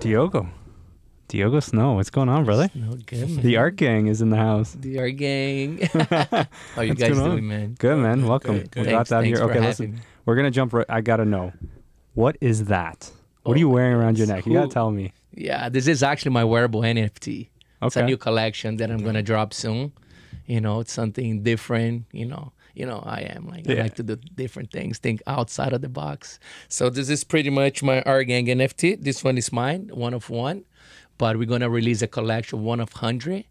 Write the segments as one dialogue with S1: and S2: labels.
S1: Diogo. Diogo Snow. What's going on, brother?
S2: No good, man.
S1: The Art Gang is in the house.
S2: The Art Gang. How you guys doing, man?
S1: Good, man. Welcome.
S2: Good.
S1: We got that
S2: Thanks
S1: here.
S2: for
S1: Okay,
S2: having
S1: listen.
S2: me.
S1: We're going to jump right. I got to know. What is that? What are you wearing around your neck? You got to tell me.
S2: Yeah, this is actually my wearable NFT. It's a
S1: Okay.
S2: new collection that I'm going to drop soon. You know, it's something different, you know, I am like, I
S1: Yeah.
S2: like to do different things, think outside of the box. So this is pretty much my Art Gang NFT. This one is mine, one of one. But we're going to release a collection, one of 100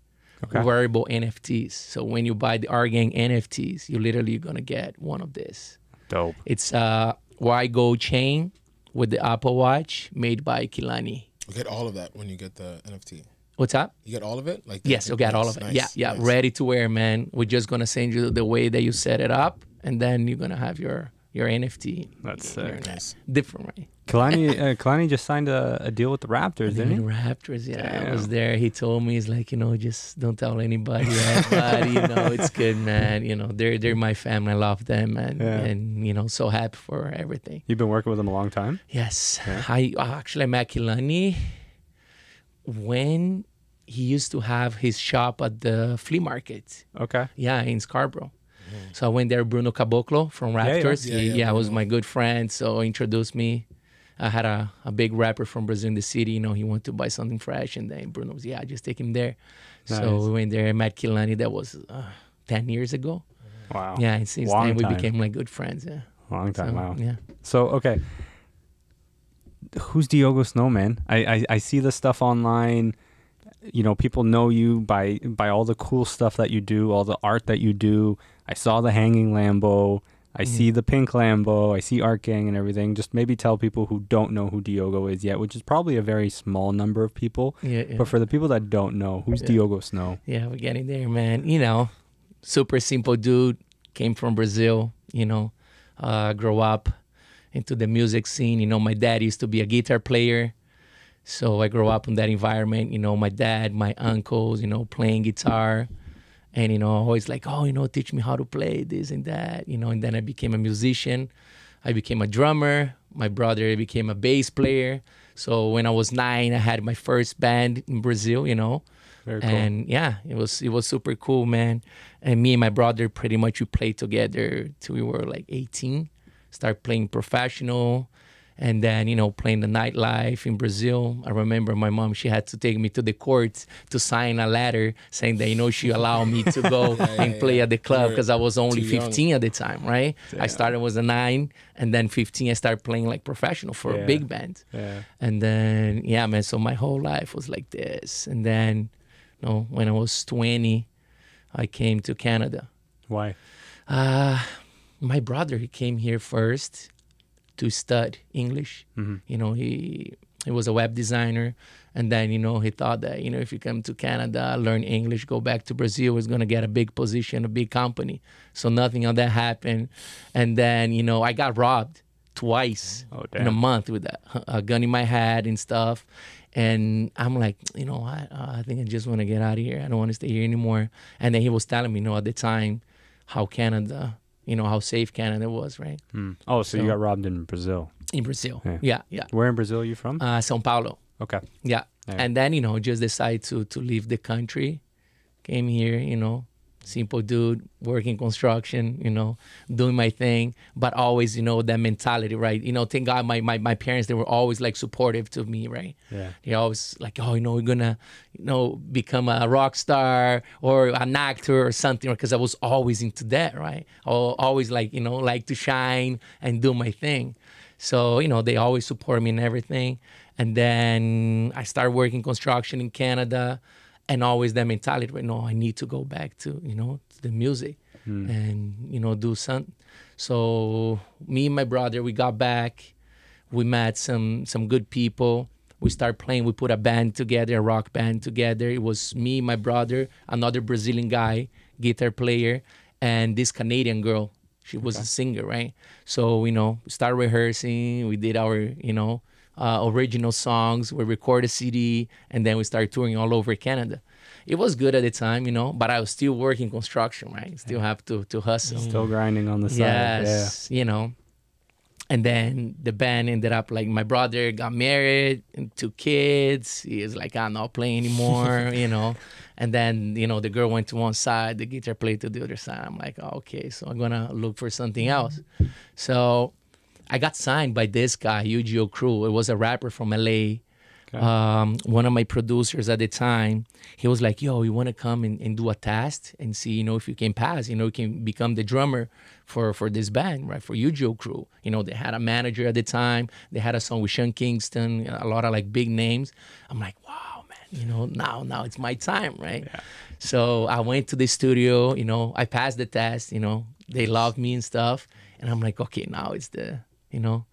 S1: Okay.
S2: wearable NFTs. So when you buy the Art Gang NFTs, you literally going to get one of this.
S1: Dope.
S2: It's a Y Gold chain with the Apple Watch made by Kilani.
S3: You get all of that when you get the NFT.
S2: What's up?
S3: You get all of it? Like
S2: Yes, you'll get all of it.
S3: Nice,
S2: Yeah,
S3: nice.
S2: ready to wear, man. We're just going to send you the way that you set it up, and then you're going to have your NFT.
S1: That's
S2: Your
S1: sick.
S3: Nice.
S2: Different, right?
S1: Kalani just signed a deal with the Raptors,
S2: The
S1: didn't he?
S2: Raptors, yeah. I
S1: Damn.
S2: was there. He told me, he's like, just don't tell anybody yet, but, it's good, man. They're my family. I love them, and so happy for everything.
S1: You've been working with him a long time?
S2: Yes.
S1: Yeah.
S2: I met Kilani when he used to have his shop at the flea market.
S1: Okay.
S2: Yeah, in Scarborough. So I went there, Bruno Caboclo from Raptors.
S3: Yeah, yeah,
S2: Was
S3: Bruno.
S2: my good friend. So he introduced me. I had a big rapper from Brazil in the city. He wanted to buy something fresh. And then Bruno was, just take him there.
S1: Nice.
S2: So we went there. I met Kilani. That was 10 years ago.
S1: Wow.
S2: Yeah, and since
S1: Long
S2: then we
S1: time.
S2: became like good friends. Yeah.
S1: Long time.
S2: So,
S1: Wow.
S2: Yeah.
S1: So, okay. Who's Diogo Snow, man? I see the stuff online. People know you by all the cool stuff that you do, all the art that you do. I saw the hanging Lambo. I see the pink Lambo. I see Art Gang and everything. Just maybe tell people who don't know who Diogo is yet, which is probably a very small number of people.
S2: Yeah.
S1: But for the people that don't know, who's Diogo Snow?
S2: Yeah, we're getting there, man. Super simple dude. Came from Brazil, grew up into the music scene. My dad used to be a guitar player. So I grew up in that environment. My dad, my uncles, playing guitar. And, always like, teach me how to play this and that, And then I became a musician. I became a drummer. My brother became a bass player. So when I was 9, I had my first band in Brazil,
S1: Very cool.
S2: And it was super cool, man. And me and my brother pretty much we played together till we were like 18. Start playing professional, and then playing the nightlife in Brazil. I remember my mom; she had to take me to the courts to sign a letter saying that she allowed me to go and play at the club because I was only
S3: too young.
S2: 15 at the time, right?
S1: Damn.
S2: I started was a 9, and then 15 I started playing like professional for a big band.
S1: Yeah.
S2: And then, man, so my whole life was like this. And then, when I was 20, I came to Canada.
S1: Why?
S2: My brother, he came here first to study English. He was a web designer. And then, he thought that, if you come to Canada, learn English, go back to Brazil, was going to get a big position, a big company. So nothing of that happened. And then, I got robbed twice in a month with a gun in my head and stuff. And I'm like, I think I just want to get out of here. I don't want to stay here anymore. And then he was telling me, at the time, how Canada, how safe Canada was, right?
S1: Oh, so you got robbed in Brazil.
S2: In Brazil.
S1: Yeah.
S2: Yeah.
S1: Where in Brazil are you from?
S2: São Paulo.
S1: Okay.
S2: Yeah.
S1: Yeah.
S2: And then, just decided to leave the country. Came here, simple dude, working construction, doing my thing, but always, that mentality, right? Thank God my parents, they were always like supportive to me, right?
S1: Yeah.
S2: They always like, we're gonna, become a rock star or an actor or something, because I was always into that, right? Always like, like to shine and do my thing. So, they always support me in everything. And then I started working construction in Canada. And always that mentality, right? No, I need to go back to, to the music and, do something. So me and my brother, we got back. We met some good people. We started playing. We put a band together, a rock band together. It was me, my brother, another Brazilian guy, guitar player, and this Canadian girl. She was a singer, right? So, we started rehearsing. We did our, original songs. We recorded a CD, and then we started touring all over Canada. It was good at the time, but I was still working construction, right? Still have to hustle.
S1: Still grinding on the side.
S2: Yes, And then the band ended up like my brother got married and 2 kids. He is like, I'm not playing anymore, you know. And then, you know, the girl went to one side, the guitar played to the other side. I'm like, oh, okay, so I'm gonna look for something else. So I got signed by this guy, UGO Crew. It was a rapper from LA.
S1: Okay.
S2: One of my producers at the time, he was like, yo, you want to come and do a test and see, you know, if you can pass, you know, you can become the drummer for this band, right, for UGO Crew. You know, they had a manager at the time. They had a song with Sean Kingston, a lot of like big names. I'm like, wow, man, you know, now it's my time, right?
S1: Yeah.
S2: So I went to the studio, you know, I passed the test, you know, they loved me and stuff. And I'm like, okay, now it's the, you know,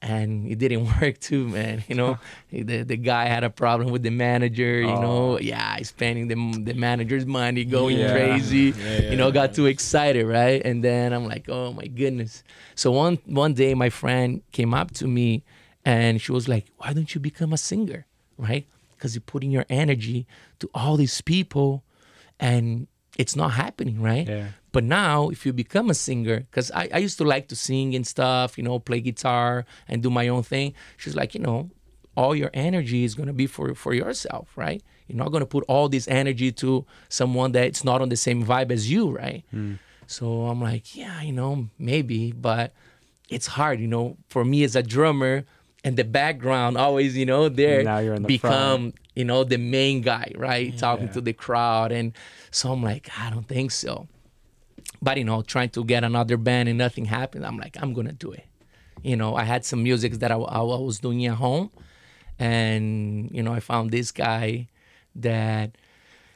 S2: and it didn't work too, man. You know, the guy had a problem with the manager. You know, yeah, he's spending the manager's money, going crazy. You know, got too excited, right? And then I'm like, oh my goodness. So one day, my friend came up to me, and she was like, why don't you become a singer, right? Because you're putting your energy to all these people, and it's not happening, right?
S1: Yeah.
S2: But now, if you become a singer, because I used to like to sing and stuff, you know, play guitar and do my own thing. She's like, you know, all your energy is going to be for yourself, right? You're not going to put all this energy to someone that's not on the same vibe as you, right? So I'm like, yeah, you know, maybe, but it's hard, you know, for me as a drummer and the background always, you know, there
S1: Now you're in the
S2: become, you know, the main guy, right? Talking to the crowd. And so I'm like, I don't think so. But, you know, trying to get another band and nothing happened. I'm like, I'm going to do it. You know, I had some music that I was doing at home. And, you know, I found this guy that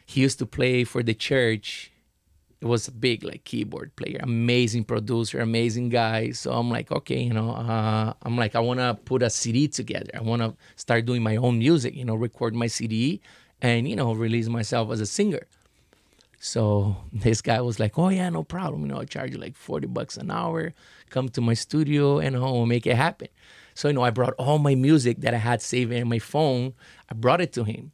S2: he used to play for the church. It was a big, like, keyboard player, amazing producer, amazing guy. So I'm like, okay, you know, I'm like, I want to put a CD together. I want to start doing my own music, you know, record my CD and, you know, release myself as a singer. So this guy was like, oh, yeah, no problem. You know, I'll charge you like $40 an hour. Come to my studio and I'll make it happen. So, you know, I brought all my music that I had saved in my phone. I brought it to him.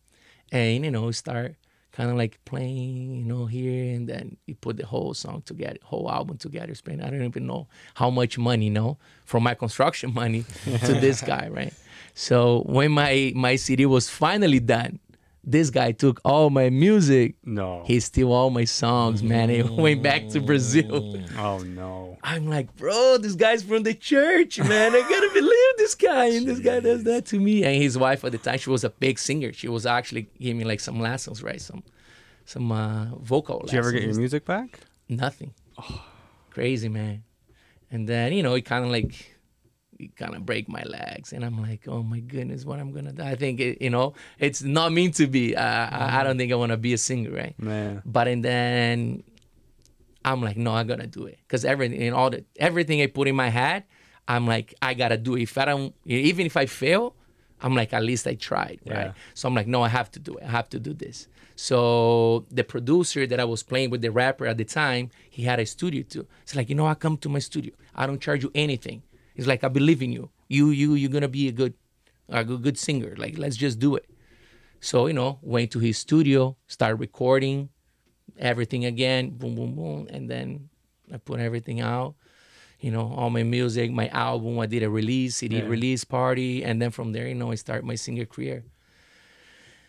S2: And, you know, start kind of like playing, you know, here. And then he put the whole song together, whole album together. Spent, I don't even know how much money, you know, from my construction money to this guy, right? So when my CD was finally done, this guy took all my music.
S1: No.
S2: He stole all my songs, man. He went back to Brazil.
S1: Oh, no.
S2: I'm like, bro, this guy's from the church, man. I gotta believe this guy. And this guy does that to me. And his wife at the time, she was a big singer. She was actually giving me like some lessons, right? Some vocal lessons.
S1: Did you ever get your music back?
S2: Nothing. Oh, crazy, man. And then, you know, it kind of break my legs, and I'm like, oh my goodness, what I'm gonna do? I think you know, it's not meant to be. I don't think I want to be a singer, right?
S1: Man.
S2: But and then I'm like, no, I gotta do it, because everything I put in my head, I'm like, I gotta do it. If I don't, even if I fail, I'm like, at least I tried, right? So I'm like, no, I have to do it. I have to do this. So the producer that I was playing with, the rapper at the time, he had a studio too. It's like, you know, I come to my studio. I don't charge you anything. It's like, I believe in you. You're gonna be a good singer. Like, let's just do it. So, you know, went to his studio, started recording everything again, boom, boom, boom, and then I put everything out. You know, all my music, my album. I did a CD release party, and then from there, you know, I started my singer career.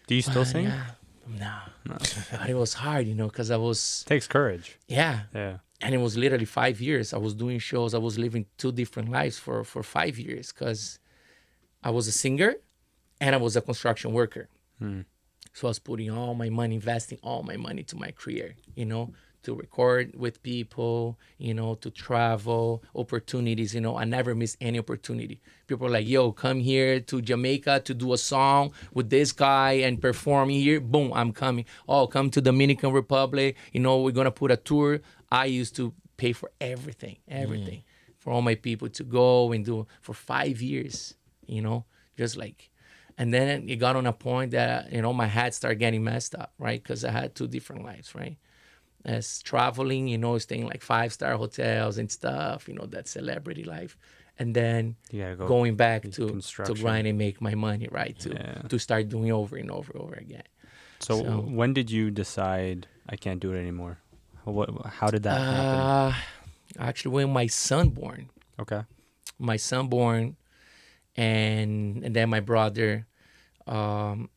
S1: Do you still sing?
S2: Yeah, no. But it was hard, you know, because I was.
S1: Takes courage.
S2: Yeah.
S1: Yeah.
S2: And it was literally 5 years. I was doing shows. I was living 2 different lives for 5 years, because I was a singer and I was a construction worker. So I was putting all my money, investing all my money to my career, you know, to record with people, you know, to travel, opportunities, you know. I never missed any opportunity. People are like, yo, come here to Jamaica to do a song with this guy and perform here. Boom, I'm coming. Oh, come to Dominican Republic. You know, we're going to put a tour. I used to pay for everything, for all my people to go and do for 5 years, you know, just like. And then it got on a point that, you know, my head started getting messed up, right? Because I had 2 different lives, right? As traveling, you know, staying like 5-star hotels and stuff, you know, that celebrity life. And then going back to grind and make my money, right? To start doing over and over again.
S1: So when did you decide I can't do it anymore? How did that happen?
S2: Actually, when my son born.
S1: Okay.
S2: my son born, and then my brother. I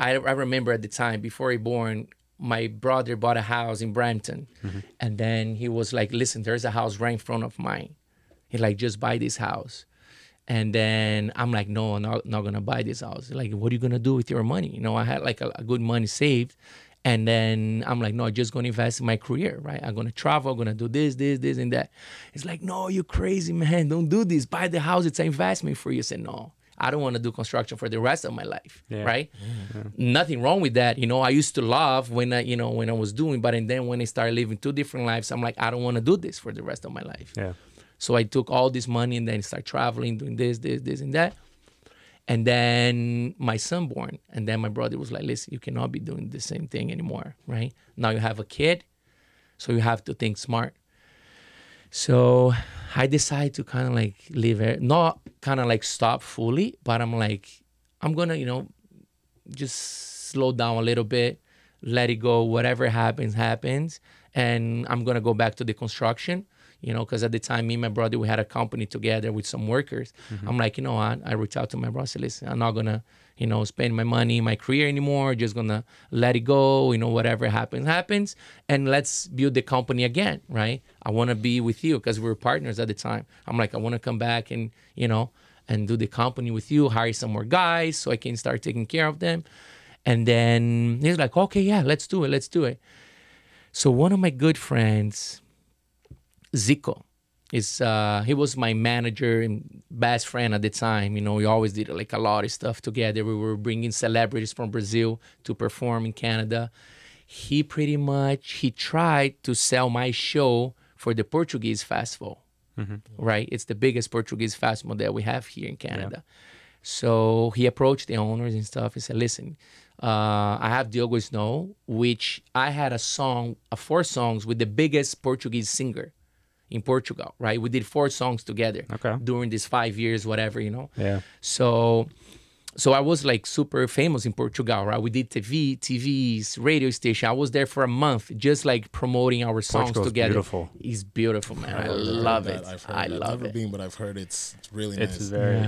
S2: remember at the time before he born, my brother bought a house in Brampton, and then he was like, "Listen, there's a house right in front of mine. He like, just buy this house." And then I'm like, "No, I'm not gonna buy this house." Like, "What are you gonna do with your money?" You know, I had like a good money saved, and then I'm like, "No, I'm just gonna invest in my career, right? I'm gonna travel, I'm gonna do this, and that." It's like, "No, you're crazy, man. Don't do this. Buy the house. It's an investment for you." I said, "No, I don't want to do construction for the rest of my life, right?" Nothing wrong with that. You know, I used to love when I was doing, but and then when I started living two different lives, I'm like, I don't want to do this for the rest of my life.
S1: Yeah.
S2: So I took all this money and then start traveling, doing this, and that. And then my son born, and then my brother was like, "Listen, you cannot be doing the same thing anymore, right? Now you have a kid, so you have to think smart." So I decided to kind of like live it, not kind of like stop fully, but I'm like, I'm gonna, just slow down a little bit, let it go. Whatever happens, happens. And I'm gonna go back to the construction, because at the time, me and my brother, we had a company together with some workers. I'm like, I reached out to my brother, said, "Listen, I'm not gonna, spend my money in my career anymore. Just gonna let it go. Whatever happens, happens. And let's build the company again, right? I want to be with you," because we were partners at the time. I'm like, I want to come back and, and do the company with you, hire some more guys so I can start taking care of them. And then he's like, "Okay, yeah, let's do it. So one of my good friends, Zico, he was my manager and best friend at the time. We always did like a lot of stuff together. We were bringing celebrities from Brazil to perform in Canada. He tried to sell my show for the Portuguese festival, right? It's the biggest Portuguese festival that we have here in Canada. Yeah. So he approached the owners and stuff. He said, "Listen, I have Diogo Snow, which I had a 4 songs with the biggest Portuguese singer in Portugal, right? We did 4 songs together during these 5 years, whatever,
S1: Yeah.
S2: So I was like super famous in Portugal, right? We did TVs, radio station. I was there for a month, just like promoting our songs
S1: Portugal's
S2: together.
S1: Beautiful.
S2: It's beautiful, man. I love it. I love it.
S3: I've never been, but I've heard it's really nice.
S1: It's very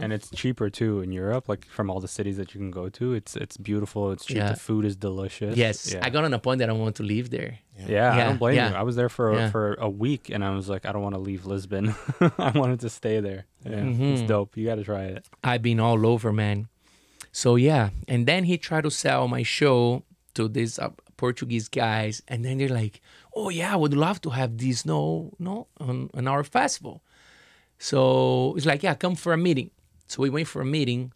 S1: and it's cheaper too in Europe. Like from all the cities that you can go to, it's beautiful. It's cheap.
S2: Yeah.
S1: The food is delicious.
S2: Yes, I got on a point that I want to live there.
S1: Yeah, I don't blame you. I was there for a week, and I was like, I don't want to leave Lisbon. I wanted to stay there. Yeah, it's dope. You got to try it.
S2: I've been all over, man. So and then he tried to sell my show to these Portuguese guys, and then they're like, "Oh yeah, I would love to have this on our festival." So it's like, "Yeah, come for a meeting." So we went for a meeting,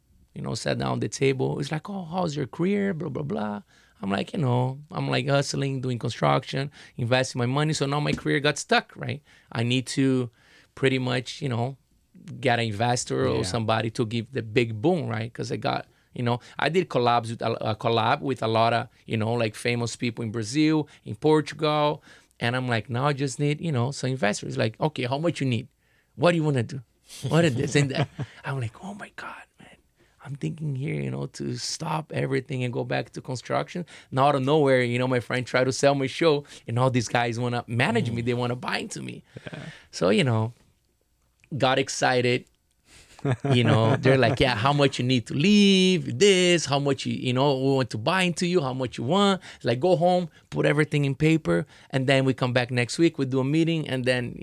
S2: sat down at the table. It's like, "Oh, how's your career? Blah blah blah." I'm like, I'm like hustling, doing construction, investing my money. So now my career got stuck, right? I need to pretty much, get an investor or somebody to give the big boom, right? Because I got, I did collab with a lot of, like famous people in Brazil, in Portugal. And I'm like, now I just need, some investors. Like, "Okay, how much you need? What do you want to do? What is this and that?" I'm like, oh my God, man. I'm thinking here, to stop everything and go back to construction. Now out of nowhere, my friend tried to sell my show, and all these guys want to manage me. They want to buy into me. Yeah. So, got excited. They're like, "Yeah, how much you need to leave? This, how much we want to buy into you, how much you want." Like, go home, put everything in paper, and then we come back next week. We do a meeting, and then,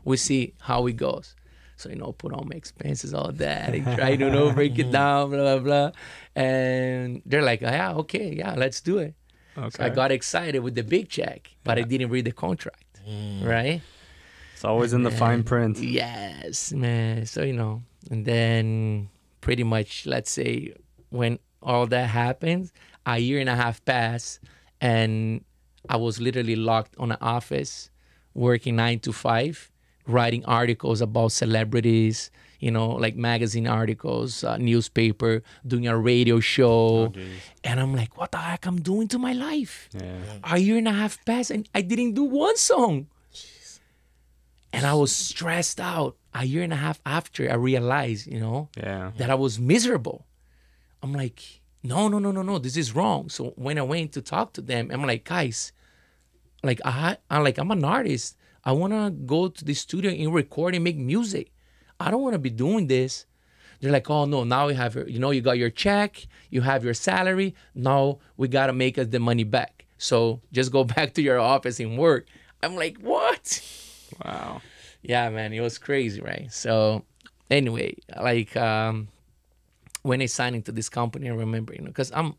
S2: we see how it goes. So, put all my expenses, all that, and try to, break it down, blah, blah, blah. And they're like, "Yeah, okay, yeah, let's do it." Okay. So I got excited with the big check, but I didn't read the contract, right?
S1: It's always in the fine print.
S2: Yes, man. So, and then pretty much, let's say, when all that happens, a year and a half passed, and I was literally locked on an office, working 9 to 5, writing articles about celebrities, like magazine articles, newspaper, doing a radio show. And I'm like, what the heck I'm doing to my life? Yeah. A year and a half passed, and I didn't do one song. And I was stressed out. A year and a half after, I realized, that I was miserable. I'm like, no, this is wrong. So when I went to talk to them, I'm like, guys, like I'm an artist. I want to go to the studio and record and make music. I don't want to be doing this. They're like, oh no, now you have your, you got your check, you have your salary. Now we got to make us the money back. So just go back to your office and work. I'm like, what?
S1: Wow.
S2: Yeah, man, it was crazy, right? So anyway, like when I signed into this company, I remember, because I'm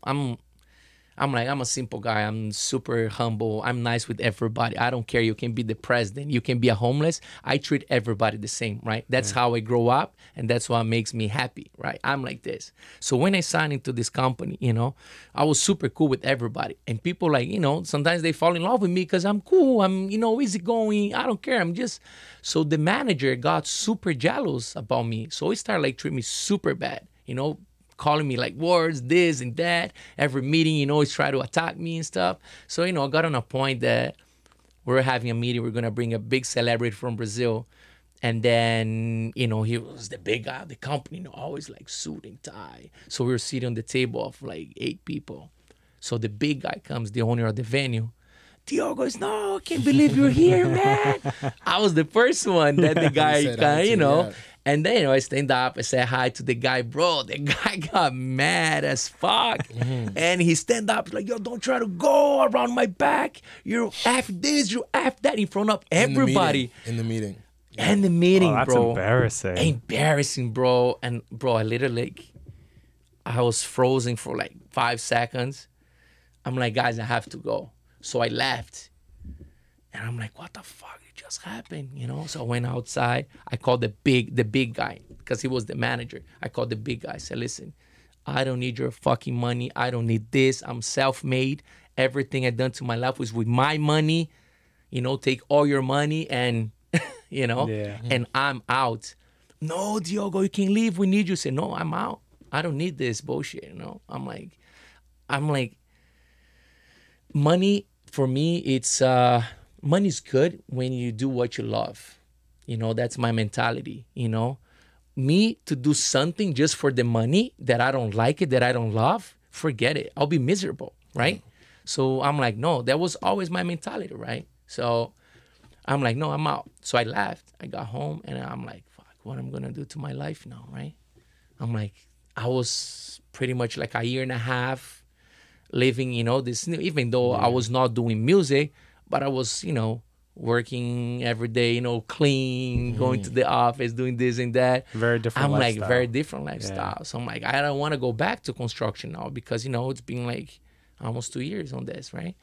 S2: a simple guy. I'm super humble. I'm nice with everybody. I don't care. You can be the president. You can be a homeless. I treat everybody the same, right? That's how I grow up, and that's what makes me happy, right? I'm like this. So when I signed into this company, I was super cool with everybody. And people like, sometimes they fall in love with me because I'm cool. I'm, easygoing. I don't care. So the manager got super jealous about me. So he started like treating me super bad, calling me like words, this and that. Every meeting, he's trying to attack me and stuff. So, I got on a point that we're having a meeting. We're going to bring a big celebrity from Brazil. And then, he was the big guy of the company, always like suit and tie. So we were sitting on the table of like 8 people. So the big guy comes, the owner of the venue. Diogo Snow, I can't believe you're here, man. I was the first one that the guy, And then, I stand up, I say hi to the guy. Bro, the guy got mad as fuck. And he stand up, like, yo, don't try to go around my back. You're F this, you're F that in front of everybody.
S3: In the meeting.
S2: In the meeting,
S1: that's
S2: bro.
S1: Embarrassing.
S2: Embarrassing, bro. And, bro, I literally, I was frozen for like 5 seconds. I'm like, guys, I have to go. So I left. And I'm like, what the fuck just happened? So I went outside. I called the big guy because he was the manager. I called the big guy. I said, listen, I don't need your fucking money. I don't need this. I'm self-made. Everything I've done to my life was with my money. Take all your money and, and I'm out. No, Diogo, you can leave. We need you. Say, no, I'm out. I don't need this bullshit. I'm like, money for me, it's money's good when you do what you love. That's my mentality. Me to do something just for the money that I don't like it, that I don't love, forget it. I'll be miserable, right? So I'm like, no, that was always my mentality, right? So I'm like, no, I'm out. So I left. I got home and I'm like, fuck, what I'm gonna do to my life now, right? I'm like, I was pretty much like a year and a half living, this, even though I was not doing music, but I was, working every day, clean, going to the office, doing this and that.
S1: Very different
S2: I'm
S1: lifestyle.
S2: like, very different lifestyle.
S1: Yeah.
S2: So I'm like, I don't want to go back to construction now because, it's been like almost 2 years on this, right?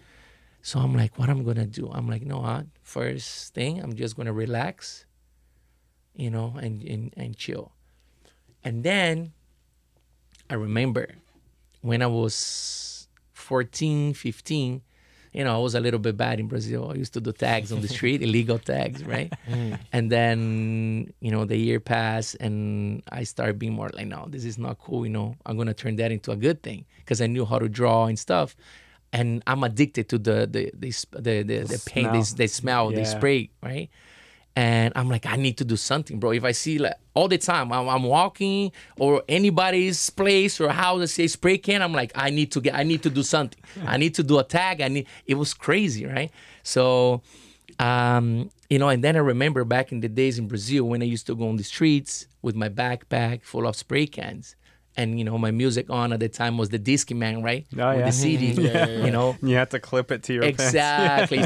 S2: So I'm like, what I'm going to do? I'm like, no, first thing, I'm just going to relax, and chill. And then I remember when I was 14, 15, I was a little bit bad in Brazil. I used to do tags on the street, illegal tags, right? And then, the year passed and I started being more like, no, this is not cool. I'm going to turn that into a good thing because I knew how to draw and stuff. And I'm addicted to the paint, the smell, the spray, right? And I'm like, I need to do something, bro. If I see like all the time, I'm walking or anybody's place or house that say spray can, I'm like, I need to do something. I need to do a tag. It was crazy, right? So, and then I remember back in the days in Brazil when I used to go on the streets with my backpack full of spray cans. And, my music on at the time was the Discman, right?
S1: Oh,
S2: with
S1: yeah.
S2: the CD,
S1: You had to clip it to your pants.
S2: Exactly,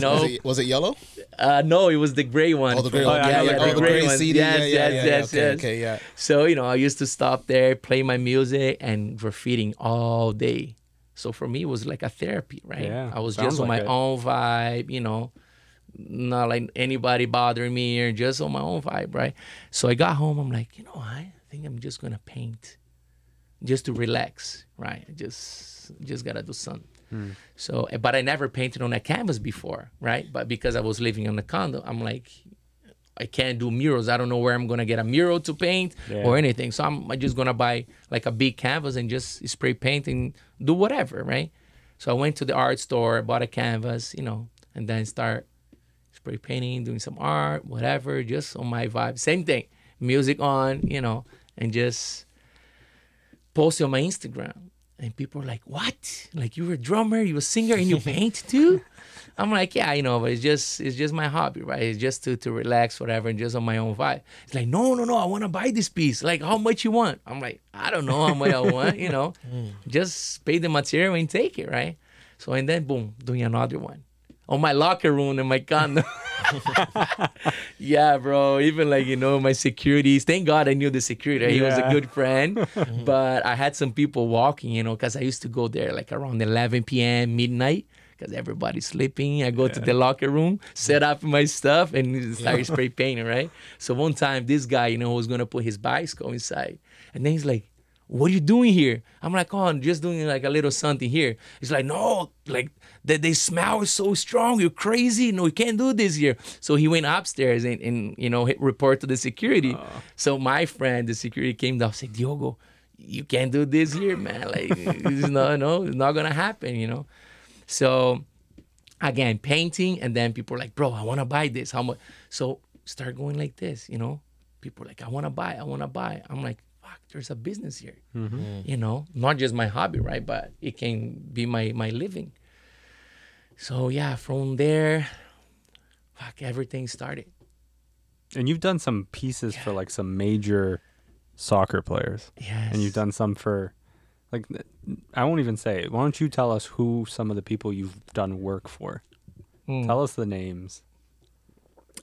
S3: Was it yellow?
S2: No, it was the gray one.
S3: Oh, the gray
S1: one.
S3: the gray
S2: one.
S3: CD.
S2: Yes.
S3: Okay, yeah.
S2: So, I used to stop there, play my music, and graffitiing all day. So for me, it was like a therapy, right?
S1: Yeah,
S2: I was
S1: sounds
S2: just on
S1: like
S2: my
S1: it.
S2: own vibe, not like anybody bothering me or just on my own vibe, right? So I got home, I'm like, I think I'm just going to paint just to relax, right? Just gotta do something. So, but I never painted on a canvas before, right? But because I was living on a condo, I'm like, I can't do murals. I don't know where I'm gonna get a mural to paint or anything. So I'm just gonna buy like a big canvas and just spray paint and do whatever, right? So I went to the art store, bought a canvas, and then start spray painting, doing some art, whatever, just on my vibe. Same thing, music on, and just post it on my Instagram. And people are like, what? Like, you're a drummer, you're a singer, and you paint too? I'm like, yeah, but it's just my hobby, right? It's just to relax, whatever, and just on my own vibe. It's like, no, I want to buy this piece. Like, how much you want? I'm like, I don't know how much I want, Just pay the material and take it, right? So, and then, boom, doing another one. On my locker room in my condo. Yeah, bro. Even like, my securities. Thank God I knew the security. He was a good friend. But I had some people walking, because I used to go there like around 11 p.m., midnight, because everybody's sleeping. I go to the locker room, set up my stuff, and start spray painting, right? So one time, this guy, was going to put his bicycle inside. And then he's like, what are you doing here? I'm like, I'm just doing like a little something here. He's like, no, like the smell is so strong. You're crazy. No, you can't do this here. So he went upstairs and hit report to the security. So my friend, the security, came down and said, Diogo, you can't do this here, man. Like, it's not going to happen, So again, painting, and then people are like, bro, I want to buy this. How much? So start going like this, People are like, I want to buy. I'm like, there's a business here, not just my hobby, right? But it can be my living. So yeah, from there, everything started.
S1: And you've done some pieces for like some major soccer players.
S2: Yes.
S1: And you've done some for, like, I won't even say it. Why don't you tell us who some of the people you've done work for? Tell us the names.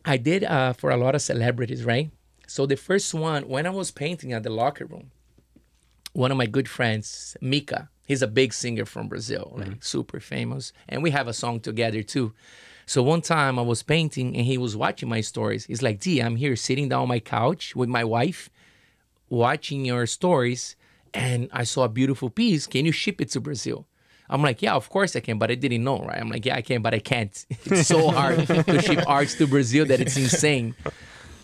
S2: I did for a lot of celebrities, right? So the first one, when I was painting at the locker room, one of my good friends, Mika, he's a big singer from Brazil, like super famous. And we have a song together too. So one time I was painting and he was watching my stories. He's like, D, I'm here sitting down on my couch with my wife, watching your stories, and I saw a beautiful piece. Can you ship it to Brazil? I'm like, yeah, of course I can, but I didn't know, right? I'm like, yeah, I can, but I can't. It's so hard to ship arts to Brazil that it's insane.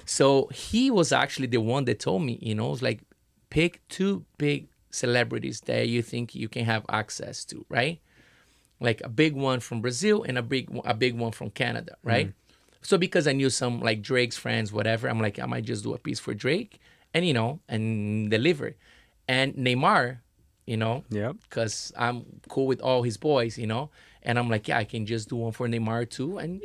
S2: So he was actually the one that told me, it was like, pick two big celebrities that you think you can have access to, right? Like a big one from Brazil and a big one from Canada, right? So because I knew some like Drake's friends, whatever, I'm like, I might just do a piece for Drake and, and deliver. And Neymar, because I'm cool with all his boys, and I'm like, yeah, I can just do one for Neymar too, and,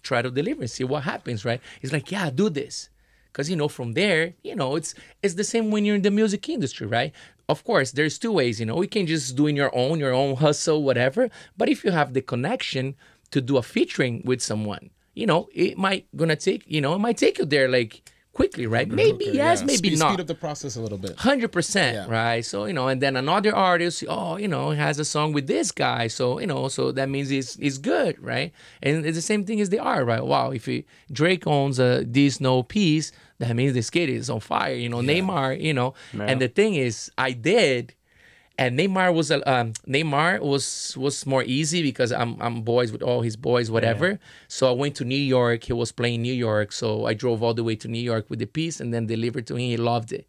S2: try to deliver and see what happens, right? He's like, yeah, do this. Because, from there, it's the same when you're in the music industry, right? Of course, there's two ways, you can just do in your own hustle, whatever. But if you have the connection to do a featuring with someone, it might take you there like quickly, right? Maybe yes, maybe not.
S3: Speed up the process a little bit.
S2: 100%, right? So, and then another artist, has a song with this guy. So, so that means it's good, right? And it's the same thing as the art, right? Wow, if Drake owns a D Snow piece, that means the skate is on fire, Neymar, And the thing is, I did. And Neymar was more easy because I'm boys with all his boys, whatever. Yeah. So I went to New York. He was playing New York, so I drove all the way to New York with the piece and then delivered to him. He loved it.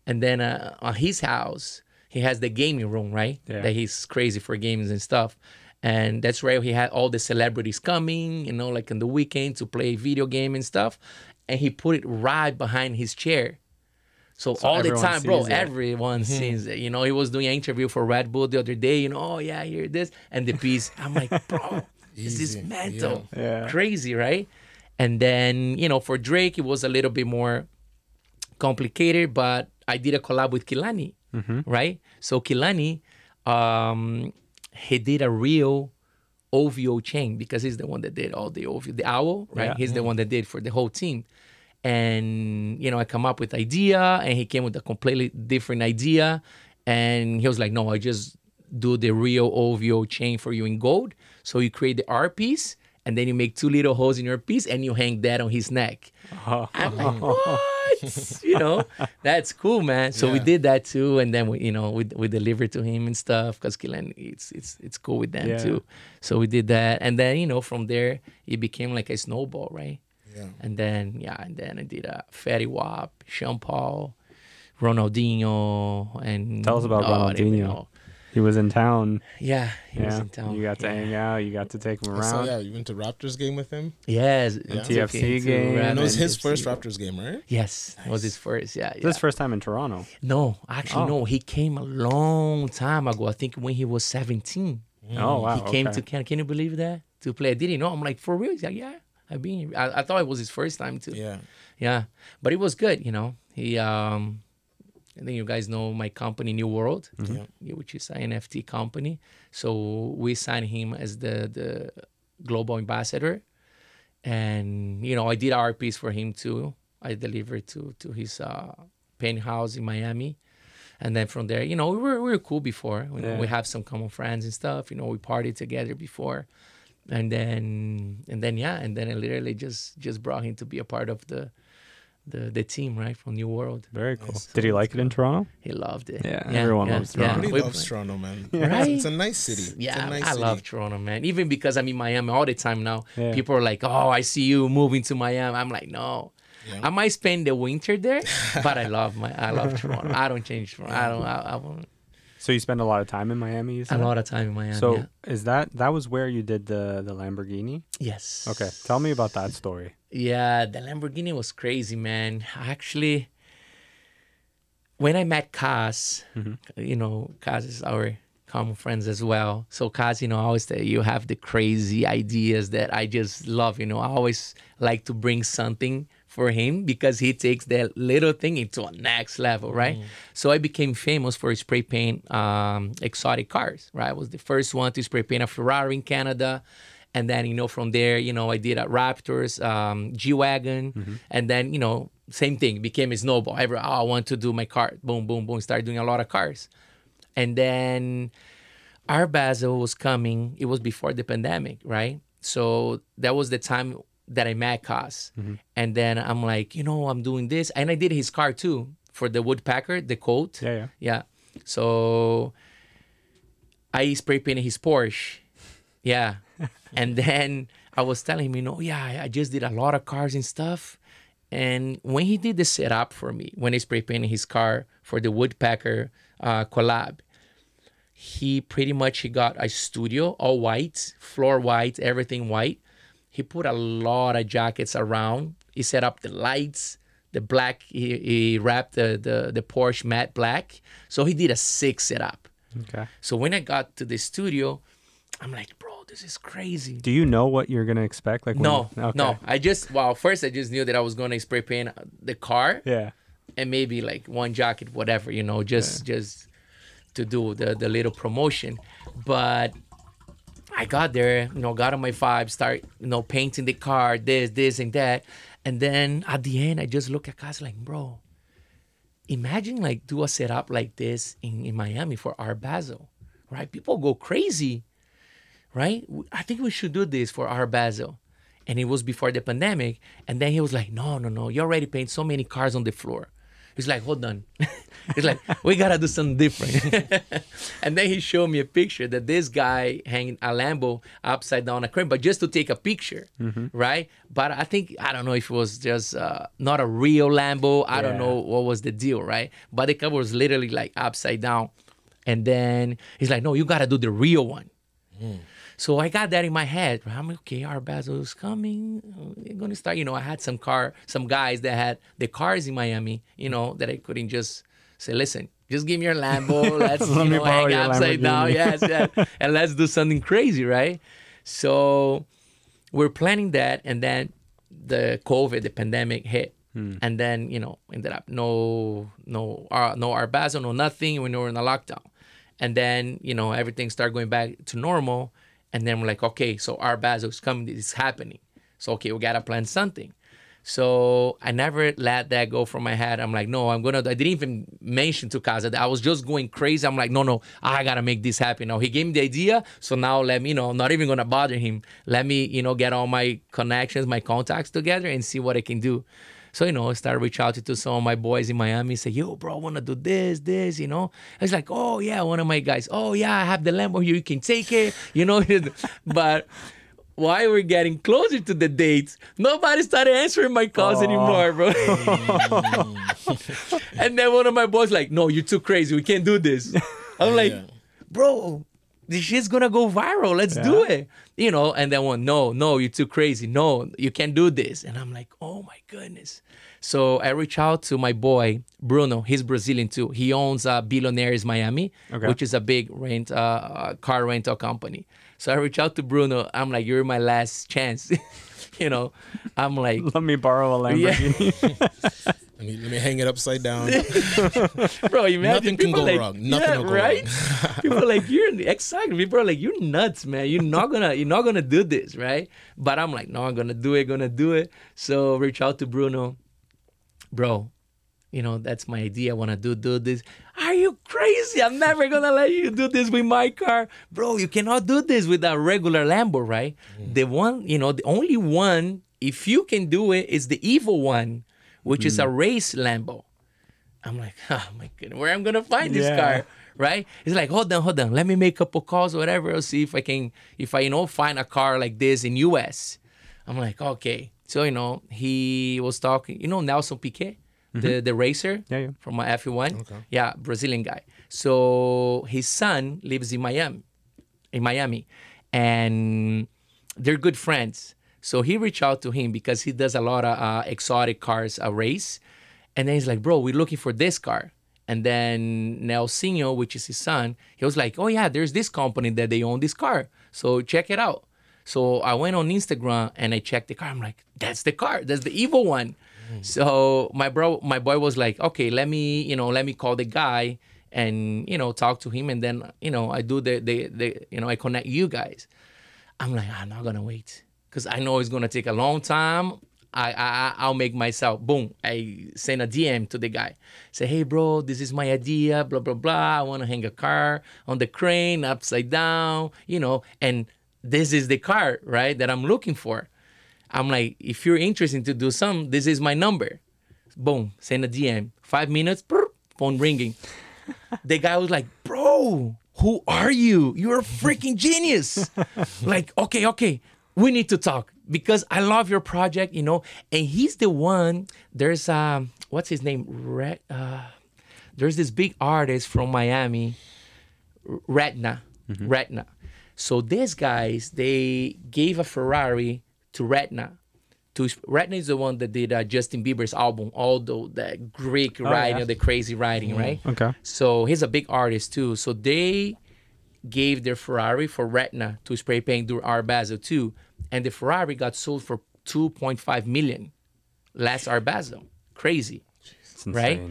S2: And then on his house, he has the gaming room, right? Yeah. That he's crazy for games and stuff. And that's where he had all the celebrities coming, like on the weekend to play video game and stuff. And he put it right behind his chair. So all the time, bro, everyone sees it. He was doing an interview for Red Bull the other day, oh, yeah, hear this. And the piece, I'm like, bro, this is mental. Yeah. Crazy, right? And then, for Drake, it was a little bit more complicated, but I did a collab with Kilani, right? So Kilani, he did a real OVO chain because he's the one that did all the OVO, the owl, right? Yeah. He's the one that did for the whole team. And, I come up with idea and he came with a completely different idea. And he was like, no, I just do the real OVO chain for you in gold. So you create the art piece and then you make two little holes in your piece and you hang that on his neck. I'm like, what? That's cool, man. So we did that too. And then we delivered to him and stuff because Killen, it's cool with them too. So we did that. And then, from there, it became like a snowball, right? Yeah. And then I did a Fetty Wap, Sean Paul, Ronaldinho, and
S1: tell us about Ronaldinho. He was in town.
S2: Yeah, he was in town.
S1: You got to hang out. You got to take him around.
S3: So, yeah, you went to Raptors game with him?
S2: Yes.
S3: Yeah.
S1: TFC game.
S3: And it was his
S2: TFC.
S3: first Raptors game, right?
S2: Yes, it was his first. Yeah,
S1: This is his first time in Toronto.
S2: No, actually, no. He came a long time ago. I think when he was 17.
S1: Oh, wow.
S2: He came to Canada. Can you believe that? To play. I didn't know. I'm like, for real? He's like, yeah, I've been here. I thought it was his first time too.
S3: Yeah.
S2: Yeah. But it was good, you know. He I think you guys know my company, New World, which is an NFT company. So we signed him as the global ambassador. And, you know, I did our piece for him too. I delivered to his penthouse in Miami. And then from there, you know, we were cool before. You know, we have some common friends and stuff. You know, we partied together before. And then I literally just brought him to be a part of the team, right, from New World.
S1: Very cool.
S3: Nice.
S1: Did he like it in Toronto?
S2: He loved it.
S1: Yeah, everyone loves Toronto.
S3: Everybody loves Toronto, man.
S2: Right?
S3: It's a nice city.
S2: Yeah,
S3: it's a nice
S2: I
S3: city.
S2: love Toronto, man. Even because I'm in Miami all the time now.
S1: Yeah.
S2: People are like, "Oh, I see you moving to Miami." I'm like, "No,
S3: Yeah.
S2: I might spend the winter there, but I love Toronto. I don't change Toronto. I won't.
S1: So you spend a lot of time in Miami, you
S2: A
S1: said?
S2: lot of time in Miami.
S1: So
S2: yeah.
S1: is that was where you did the Lamborghini?
S2: Yes.
S1: Okay, tell me about that story.
S2: Yeah, the Lamborghini was crazy, man. Actually, when I met Kaz, you know, Kaz is our common friends as well. So Kaz, you know, I always say you have the crazy ideas that I just love. You know, I always like to bring something for him because he takes that little thing into a next level, right? So I became famous for spray paint exotic cars, right? I was the first one to spray paint a Ferrari in Canada. And then, you know, from there, you know, I did a Raptors, G-Wagon. And then, you know, same thing, became a snowball. I want to do my car. Boom, boom, boom. Started doing a lot of cars. And then Art Basel was coming. It was before the pandemic, right? So that was the time that I met Kaz. And then I'm like, you know, I'm doing this. And I did his car too for the woodpecker, the coat. Yeah. So I spray painted his Porsche. Yeah. And then I was telling him, you know, I just did a lot of cars and stuff. And when he did the setup for me, when he spray painted his car for the woodpecker collab, he got a studio, all white, floor white, everything white. He put a lot of jackets around. He set up the lights, the black. He wrapped the Porsche matte black. So he did a sick setup.
S1: Okay.
S2: So when I got to the studio, I'm like, bro, this is crazy.
S1: Do you know what you're gonna expect? Like
S2: No. First I just knew that I was gonna spray paint the car.
S1: Yeah.
S2: And maybe like one jacket, whatever, you know, just to do the little promotion. But I got there, you know, got on my vibe, start, you know, painting the car, this and that. And then at the end, I just look at guys like, bro, imagine like do a setup like this in Miami for Art Basel, right? People go crazy, right? I think we should do this for Art Basel. And it was before the pandemic. And then he was like, no, you already paint so many cars on the floor. He's like, hold on. He's like, we got to do something different. And then he showed me a picture that this guy hanging a Lambo upside down a crane, but just to take a picture, right? But I don't know if it was just not a real Lambo. I don't know what was the deal, right? But the cover was literally like upside down. And then he's like, no, you got to do the real one. So I got that in my head. I'm like, okay, Art Basel is coming. We're going to start. You know, I had some guys that had the cars in Miami, you know, that I couldn't just say, listen, just give me your Lambo. Let's, you know, hang upside down. Yes. And let's do something crazy, right? So we're planning that. And then the COVID, the pandemic hit. And then, you know, ended up no Art Basel, no nothing. We were in a lockdown. And then, you know, everything started going back to normal. And then we're like, okay, so Art Basel is coming, it's happening. So, okay, we got to plan something. So I never let that go from my head. I'm like, no, I didn't even mention to Kaza that I was just going crazy. I'm like, no, I got to make this happen. Now, he gave me the idea. So now let me, you know, I'm not even going to bother him. Let me, you know, get all my connections, my contacts together and see what I can do. So, you know, I started reaching out to some of my boys in Miami, say, yo, bro, I want to do this, you know. I was like, oh, yeah, one of my guys, oh, yeah, I have the Lambo here, you can take it, you know. But while we're getting closer to the dates, nobody started answering my calls anymore, bro. And then one of my boys like, no, you're too crazy, we can't do this. I'm like, bro, this shit's gonna go viral. Let's do it. You know, and then one, no, you're too crazy. No, you can't do this. And I'm like, oh my goodness. So I reach out to my boy, Bruno. He's Brazilian too. He owns Billionaires Miami, which is a big car rental company. So I reach out to Bruno. I'm like, you're my last chance. You know, I'm like,
S1: let me borrow a Lamborghini.
S3: Let me hang it upside down.
S2: Bro, imagine
S3: Nothing can
S2: people
S3: go
S2: like,
S3: wrong. Nothing will go
S2: right?
S3: wrong.
S2: People are like, exactly. People are like, you're nuts, man. You're not gonna do this, right? But I'm like, no, I'm gonna do it. So reach out to Bruno, bro. You know, that's my idea. I want to do this. Are you crazy? I'm never going to let you do this with my car. Bro, you cannot do this with a regular Lambo, right? The one, you know, the only one, if you can do it, is the evil one, which is a race Lambo. I'm like, oh my goodness, where I'm going to find this car, right? It's like, hold on. Let me make a couple calls or whatever. I'll see if I find a car like this in US. I'm like, okay. So, you know, he was talking, you know, Nelson Piquet? The racer from my F1. Okay. Yeah, Brazilian guy. So his son lives in Miami, and they're good friends. So he reached out to him because he does a lot of exotic cars race. And then he's like, bro, we're looking for this car. And then Nelsinho, which is his son, he was like, oh yeah, there's this company that they own this car. So check it out. So I went on Instagram and I checked the car. I'm like, that's the car. That's the evil one. So my boy was like, okay, let me call the guy and, you know, talk to him. And then, you know, I do I connect you guys. I'm like, I'm not going to wait because I know it's going to take a long time. I'll make myself, boom. I send a DM to the guy. Say, hey, bro, this is my idea, blah, blah, blah. I want to hang a car on the crane upside down, you know, and this is the car, right, that I'm looking for. I'm like, if you're interested to do something, this is my number. Boom, send a DM. 5 minutes, phone ringing. The guy was like, bro, who are you? You're a freaking genius. Like, okay, we need to talk because I love your project, you know. And he's the one, there's, what's his name? There's this big artist from Miami, Retna. So these guys, they gave a Ferrari to Retna. Retna is the one that did Justin Bieber's album, all the Greek writing, the crazy writing, right?
S1: Okay.
S2: So he's a big artist too. So they gave their Ferrari for Retna to spray paint through Art Basel too. And the Ferrari got sold for 2.5 million last Art Basel. Crazy, right?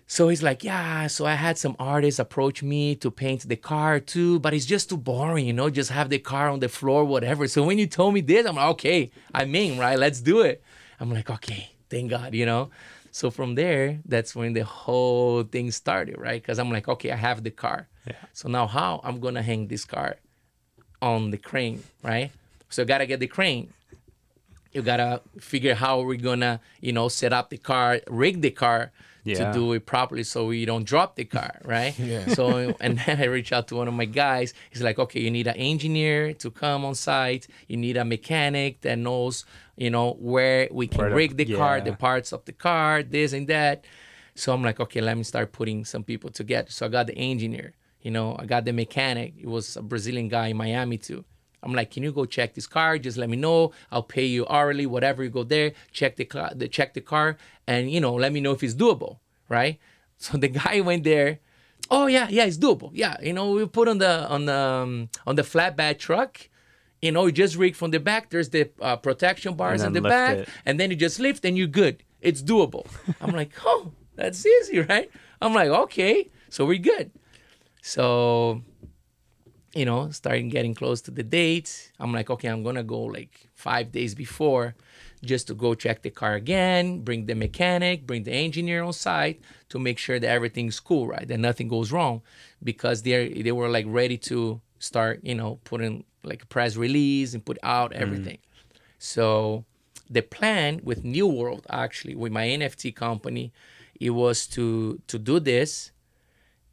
S2: So he's like, yeah, so I had some artists approach me to paint the car too, but it's just too boring, you know, just have the car on the floor, whatever. So when you told me this, I'm like, okay, right, let's do it. I'm like, okay, thank God, you know. So from there, that's when the whole thing started, right? Because I'm like, okay, I have the car. Yeah. So now how I'm going to hang this car on the crane, right? So I got to get the crane. You got to figure how we're going to, you know, set up the car, rig the car, to do it properly so we don't drop the car, right? So, and then I reached out to one of my guys. He's like, okay, you need an engineer to come on site. You need a mechanic that knows, you know, where we can rig the car, the parts of the car, this and that. So I'm like, okay, let me start putting some people together. So I got the engineer, you know, I got the mechanic. It was a Brazilian guy in Miami too. I'm like, can you go check this car? Just let me know. I'll pay you hourly, whatever. You go there, check the car, and you know, let me know if it's doable, right? So the guy went there. Oh yeah, it's doable. Yeah, you know, we put on the flatbed truck. You know, you just rig from the back. There's the protection bars in the back, and then you just lift, and you're good. It's doable. I'm like, oh, that's easy, right? I'm like, okay, so we're good. So, you know, starting getting close to the date, I'm like, okay, I'm going to go like 5 days before just to go check the car again, bring the mechanic, bring the engineer on site to make sure that everything's cool, right? That nothing goes wrong, because they were like ready to start, you know, putting like a press release and put out everything. So the plan with New World, actually, with my NFT company, it was to do this.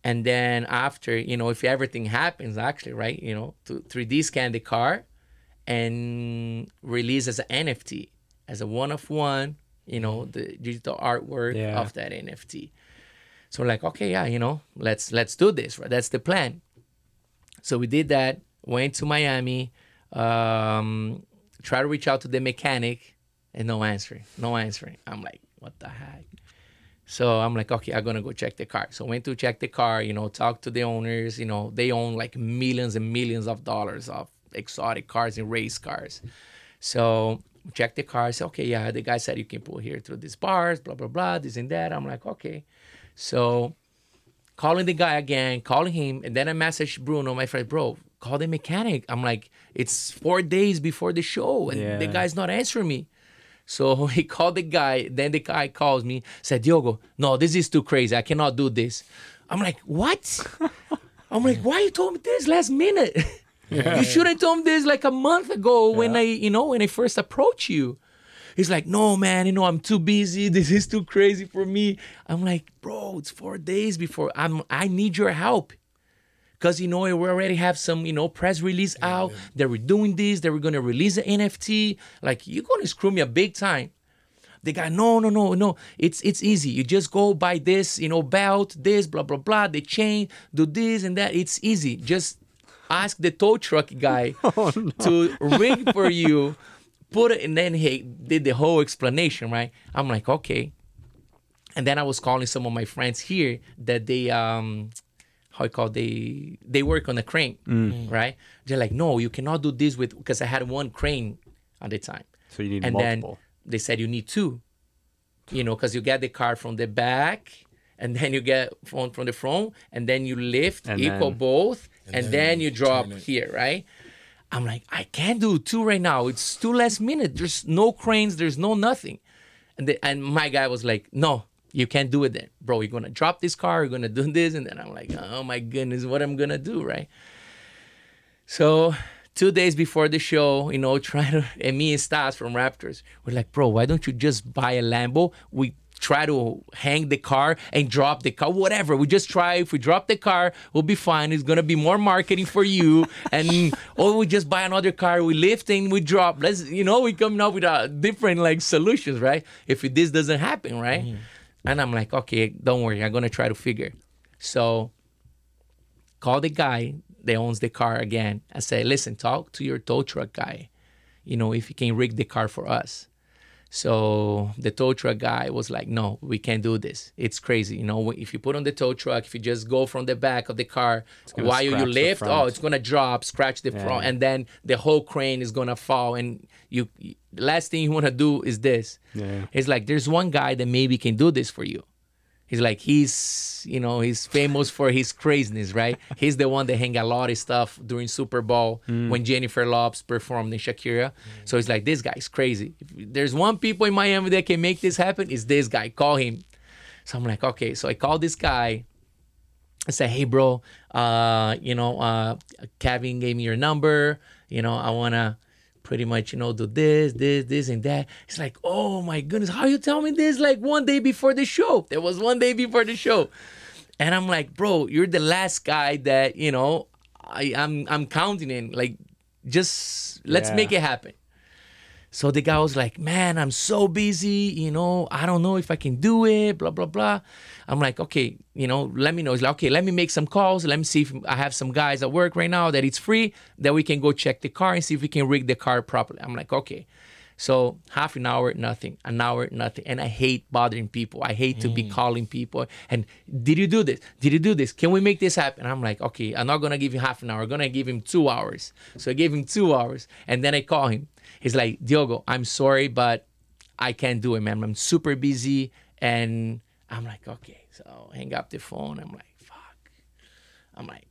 S2: And then after, you know, if everything happens, actually, right, you know, to 3D scan the car and release as an NFT, as a one-of-one, you know, the digital artwork of that NFT. So like, okay, yeah, you know, let's do this, right? That's the plan. So we did that, went to Miami, tried to reach out to the mechanic, and no answering. I'm like, what the heck? So I'm like, okay, I'm going to go check the car. So I went to check the car, talk to the owners. They own like millions and millions of dollars of exotic cars and race cars. So check the car. I said, okay, yeah, the guy said you can pull here through these bars, blah, blah, blah, this and that. I'm like, okay. So calling the guy again, calling him. And then I messaged Bruno, my friend, bro, call the mechanic. I'm like, it's 4 days before the show and the guy's not answering me. So he called the guy. Then the guy calls me, said, Diogo, no, this is too crazy. I cannot do this. I'm like, what? I'm like, why you told me this last minute? You should have told me this like a month ago when I first approached you. He's like, no, man, I'm too busy. This is too crazy for me. I'm like, bro, it's 4 days before. I need your help. Because, we already have some, press release out. They were doing this. They were going to release an NFT. Like, you're going to screw me up big time. The guy, no. It's easy. You just go buy this, belt, this, blah, blah, blah, the chain, do this and that. It's easy. Just ask the tow truck guy to rig for you, put it, and then he did the whole explanation, right? I'm like, okay. And then I was calling some of my friends here that they... they work on a crane, right? They're like, no, you cannot do this because I had one crane at the time.
S1: So you need
S2: and
S1: multiple.
S2: Then they said you need 2, because you get the car from the back and then you get from the front and then you lift both and then you drop here, right? I'm like, I can't do 2 right now. It's too last minute. There's no cranes. There's no nothing. And my guy was like, no. You can't do it then. Bro, you're going to drop this car, you're going to do this. And then I'm like, oh my goodness, what I'm going to do, right? So 2 days before the show, and me and Stas from Raptors, we're like, bro, why don't you just buy a Lambo? We try to hang the car and drop the car, whatever. We just try. If we drop the car, we'll be fine. It's going to be more marketing for you. Or we just buy another car, we lift and we drop. We coming up with different solutions, right? If this doesn't happen, right? Mm-hmm. And I'm like, okay, don't worry. I'm going to try to figure. So call the guy that owns the car again. I say, listen, talk to your tow truck guy, if he can rig the car for us. So the tow truck guy was like, no, we can't do this. It's crazy. If you put on the tow truck, if you just go from the back of the car, while you lift, it's going to drop, scratch the front, and then the whole crane is going to fall. And the last thing you want to do is this. Yeah. It's like, there's one guy that maybe can do this for you. He's like, he's famous for his craziness, right? He's the one that hang a lot of stuff during Super Bowl when Jennifer Lopez performed in Shakira. So he's like, this guy's crazy. If there's one people in Miami that can make this happen, it's this guy. Call him. So I'm like, okay. So I called this guy. I said, hey, bro, Kevin gave me your number. I want to pretty much, do this, and that. It's like, oh my goodness, how you tell me this 1 day before the show? There was 1 day before the show. And I'm like, bro, you're the last guy that, I'm counting in. Just let's make it happen. So the guy was like, man, I'm so busy, I don't know if I can do it, blah, blah, blah. I'm like, okay, let me know. He's like, okay, let me make some calls. Let me see if I have some guys at work right now that it's free, that we can go check the car and see if we can rig the car properly. I'm like, okay. So half an hour, nothing. An hour, nothing. And I hate bothering people. I hate to be calling people. And did you do this? Did you do this? Can we make this happen? I'm like, okay, I'm not going to give you half an hour. I'm going to give him 2 hours. So I gave him 2 hours. And then I call him. He's like, Diogo, I'm sorry, but I can't do it, man. I'm super busy. And I'm like, okay. So hang up the phone. I'm like, fuck. I'm like,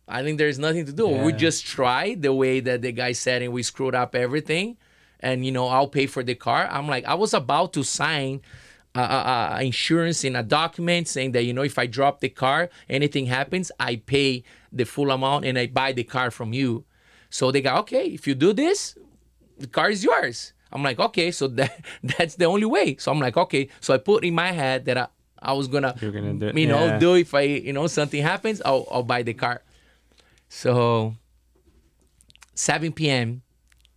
S2: I think there's nothing to do. Yeah. We just tried the way that the guy said and we screwed up everything. And, I'll pay for the car. I'm like, I was about to sign insurance in a document saying that, if I drop the car, anything happens, I pay the full amount and I buy the car from you. So they go, okay, if you do this, the car is yours. I'm like, okay, so that's the only way. So I'm like, okay. So I put in my head that I was going to, do if I, something happens, I'll buy the car. So 7 p.m.,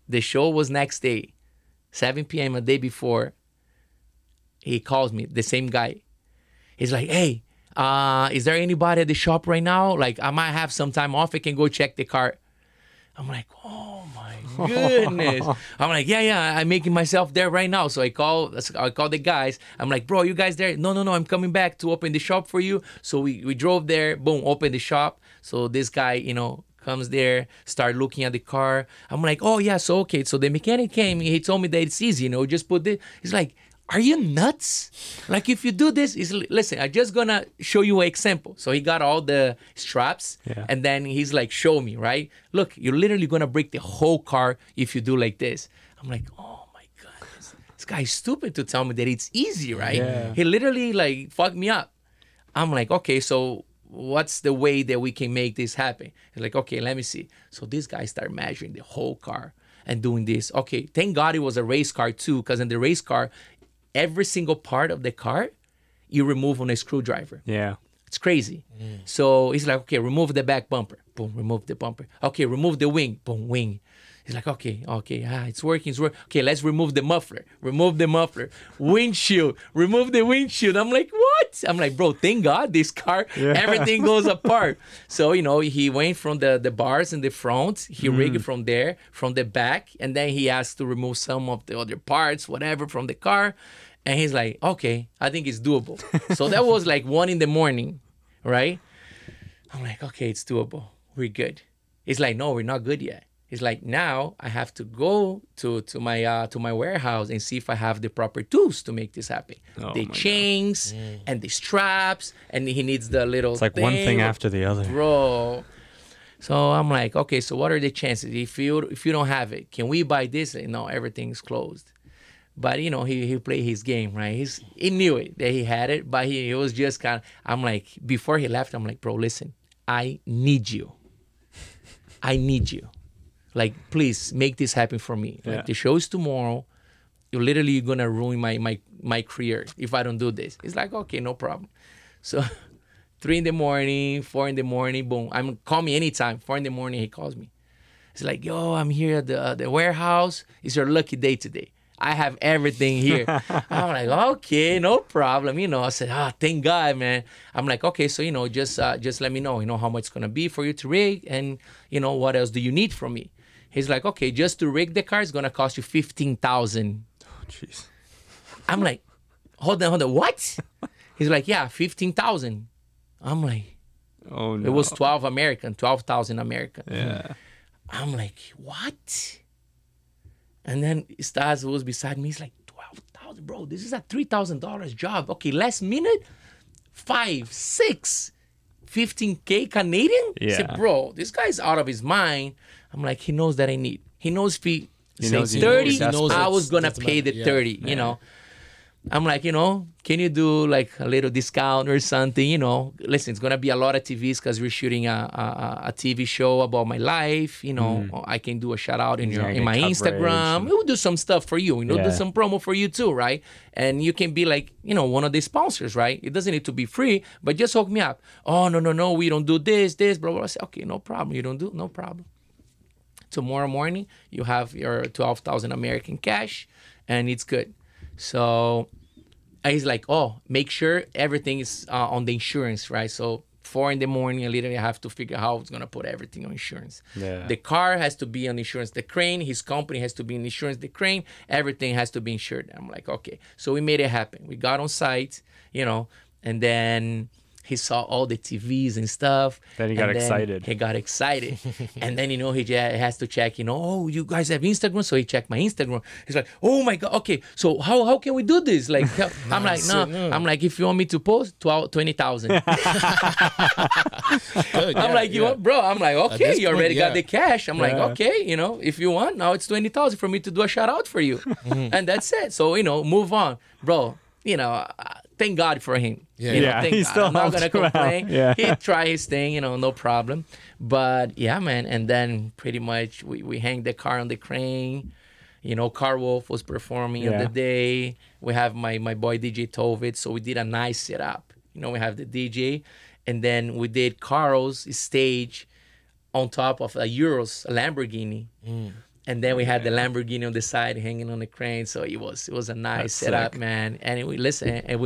S2: the show was next day. 7 p.m. a day before, he calls me, the same guy. He's like, hey, Is there anybody at the shop right now? Like, I might have some time off. I can go check the car. I'm like, oh my goodness. I'm like, yeah, I'm making myself there right now. So I call the guys. I'm like, bro, you guys there? No, I'm coming back to open the shop for you. So we drove there, boom, open the shop. So this guy, comes there, start looking at the car. I'm like, oh yeah, so okay. So the mechanic came, he told me that it's easy, just put this. He's like, are you nuts? Like, if you do this, listen, I'm just gonna show you an example. So he got all the straps, and then he's like, show me, right? Look, you're literally gonna break the whole car if you do like this. I'm like, oh my goodness. This guy's stupid to tell me that it's easy, right?
S1: Yeah.
S2: He literally like fucked me up. I'm like, okay, so what's the way that we can make this happen? He's like, okay, let me see. So this guy started measuring the whole car and doing this. Okay, thank God it was a race car too, because in the race car, every single part of the car, you remove on a screwdriver.
S1: Yeah.
S2: It's crazy. So he's like, okay, remove the back bumper. Boom, remove the bumper. Okay, remove the wing. Boom, wing. He's like, okay, it's working. Okay, let's remove the muffler. Remove the muffler. Windshield. Remove the windshield. I'm like, what? I'm like, bro, thank God this car, everything goes apart. So, he went from the bars in the front. He rigged from there, from the back. And then he asked to remove some of the other parts, whatever, from the car. And he's like, okay, I think it's doable. So that was like 1 a.m, right? I'm like, okay, it's doable. We're good. He's like, no, we're not good yet. He's like, now I have to go to my warehouse and see if I have the proper tools to make this happen. The chains and the straps, and he needs the little
S1: It's like one thing after the other.
S2: Bro. So I'm like, okay, so what are the chances? If you don't have it, can we buy this? No, everything's closed. But, he played his game, right? He knew it, that he had it, but he was just kind of, I'm like, before he left, I'm like, bro, listen, I need you. Like, please make this happen for me.
S1: Yeah.
S2: Like, the show is tomorrow. You're literally going to ruin my career if I don't do this. He's like, okay, no problem. So 3 a.m, 4 a.m, boom. Call me anytime. 4 a.m, he calls me. He's like, yo, I'm here at the warehouse. It's your lucky day today. I have everything here. I'm like, okay, no problem. I said, thank God, man. I'm like, okay, so, just let me know, how much it's going to be for you to rig, and, what else do you need from me? He's like, okay, just to rig the car, it's going to cost you $15,000.
S1: Oh, jeez.
S2: I'm like, hold on, what? He's like, yeah, $15,000. I'm like,
S1: oh no.
S2: It was 12,000 American.
S1: Yeah.
S2: I'm like, what? And then Stas was beside me. He's like, 12,000, bro. This is a $3,000 job. Okay, last minute, 5, 6, 15K Canadian.
S1: Yeah.
S2: I said, bro, this guy's out of his mind. I'm like, he knows that I need. He knows if he
S1: knows
S2: says
S1: you
S2: 30,
S1: need it.
S2: I was gonna pay the 30. I'm like, can you do like a little discount or something? Listen, it's gonna be a lot of TVs because we're shooting a TV show about my life. I can do a shout out in my Instagram. We'll do some stuff for you. Do some promo for you too, right? And you can be like, one of the sponsors, right? It doesn't need to be free, but just hook me up. Oh no, we don't do this, blah blah. I say, okay, no problem. You don't do, no problem. Tomorrow morning, you have your 12,000 American cash, and it's good. So he's like, oh, make sure everything is on the insurance, right? So 4 a.m, I literally have to figure out how it's going to put everything on insurance.
S1: Yeah.
S2: The car has to be on insurance. The crane, his company has to be in insurance. The crane, everything has to be insured. I'm like, okay. So we made it happen. We got on site, and then he saw all the TVs and stuff.
S1: Then he got excited.
S2: He got excited. And then, he has to check, oh, you guys have Instagram? So he checked my Instagram. He's like, oh my God, okay. So how can we do this? Like, I'm like, no. I'm like, if you want me to post, 20,000. I'm like, you want, bro? I'm like, okay, you already got the cash. I'm like, okay, if you want, now it's 20,000 for me to do a shout out for you. And that's it. So, move on. Bro, thank God for him.
S1: He's still
S2: I'm not gonna complain.
S1: Yeah.
S2: He tried his thing, no problem. But yeah, man. And then pretty much we hang the car on the crane. Car Wolf was performing on the day. We have my boy DJ Tovit, so we did a nice setup. We have the DJ, and then we did Carl's stage on top of a Lamborghini. And then we had the Lamborghini on the side hanging on the crane. So it was a nice setup, man. And we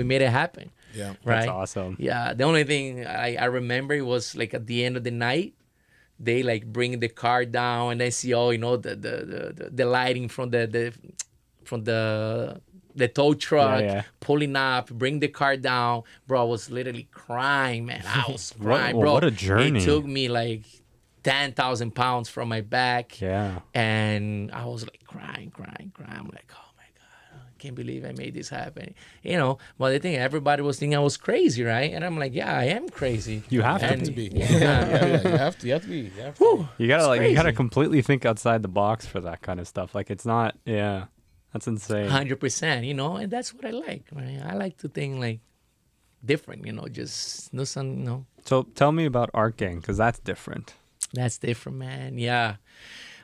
S2: made it happen.
S3: Yeah.
S2: Right.
S1: That's awesome.
S2: Yeah. The only thing I remember it was like at the end of the night, they like bring the car down and I see all, the lighting from the tow truck
S1: Yeah.
S2: pulling up, bring the car down. Bro, I was literally crying, man. I was crying,
S1: Well,
S2: bro.
S1: what a journey.
S2: It took me like 10,000 pounds from my back.
S1: Yeah.
S2: And I was like crying. I'm like, oh my God, I can't believe I made this happen. But the thing, everybody was thinking I was crazy, right? And I'm like, yeah, I am crazy.
S1: You have
S3: To be.
S2: Yeah.
S3: You have to be. You have to.
S1: You gotta you gotta
S2: crazy.
S1: completely think outside the box for that kind of stuff. Like it's not. Yeah. That's insane.
S2: 100%, and that's what I like, right? I like to think like different, just do some,
S1: So tell me about Art Gang, because that's different.
S2: that's different, man. Yeah.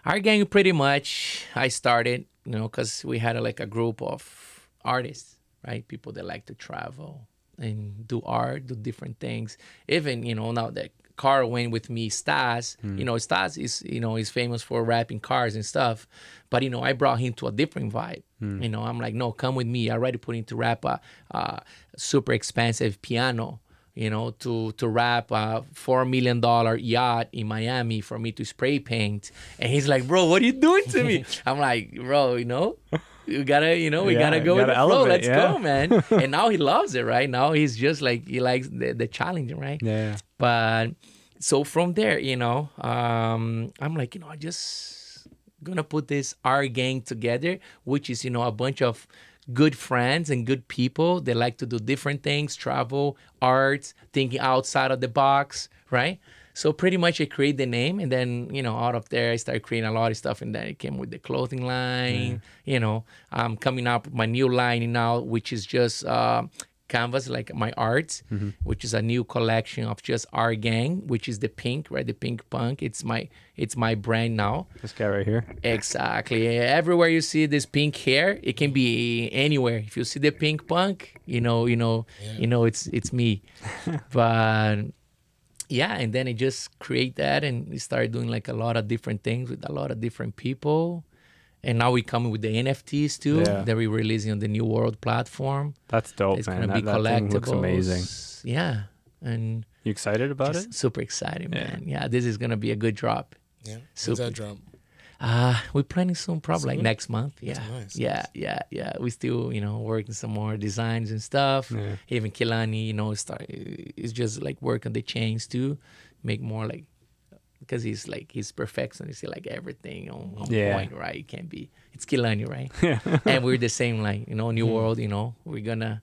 S2: Our gang pretty much, I started, because we had like a group of artists, right? People that like to travel and do art, do different things. Even, now that Carl went with me, Stas, Stas is famous for rapping cars and stuff. But, I brought him to a different vibe. I'm like, no, come with me. I already put him to rap a super expensive piano, to rap a $4 million yacht in Miami for me to spray paint. And he's like, bro, what are you doing to me? I'm like, bro, we gotta, we gotta go with the flow. Let's go, man. And now he loves it, right? Now he's just like, he likes the challenge, right?
S1: Yeah.
S2: But so from there, I'm like, I just gonna put this Art Gang together, which is, a bunch of good friends and good people. They like to do different things, travel, arts, thinking outside of the box, right? So pretty much I create the name, and then, out of there, I started creating a lot of stuff, and then it came with the clothing line. I'm coming up with my new line now, which is just canvas, like my arts, which is a new collection of just Art Gang, which is the pink, right? The pink punk. It's my brand now.
S1: This guy right here.
S2: Exactly. Everywhere you see this pink hair, it can be anywhere. If you see the pink punk, it's me. But yeah, and then I just create that and we started doing like a lot of different things with a lot of different people. And now we come with the NFTs too that we're releasing on the New World platform.
S1: That's dope,
S2: It's
S1: man.
S2: gonna be
S1: That thing looks amazing.
S2: Yeah, and
S1: You excited about it?
S2: super excited, man. Yeah, this is gonna be a good drop.
S3: Yeah.
S2: Super.
S3: When's that drop?
S2: We're planning soon, probably like next month. Yeah,
S3: That's nice.
S2: Yeah. We still, working some more designs and stuff.
S1: Yeah.
S2: Even Kilani, is just like work on the chains too, make more like, because he's perfectionist. He like everything on point, right? It can't be. It's Kilani, right? And we're the same, like New World. We're gonna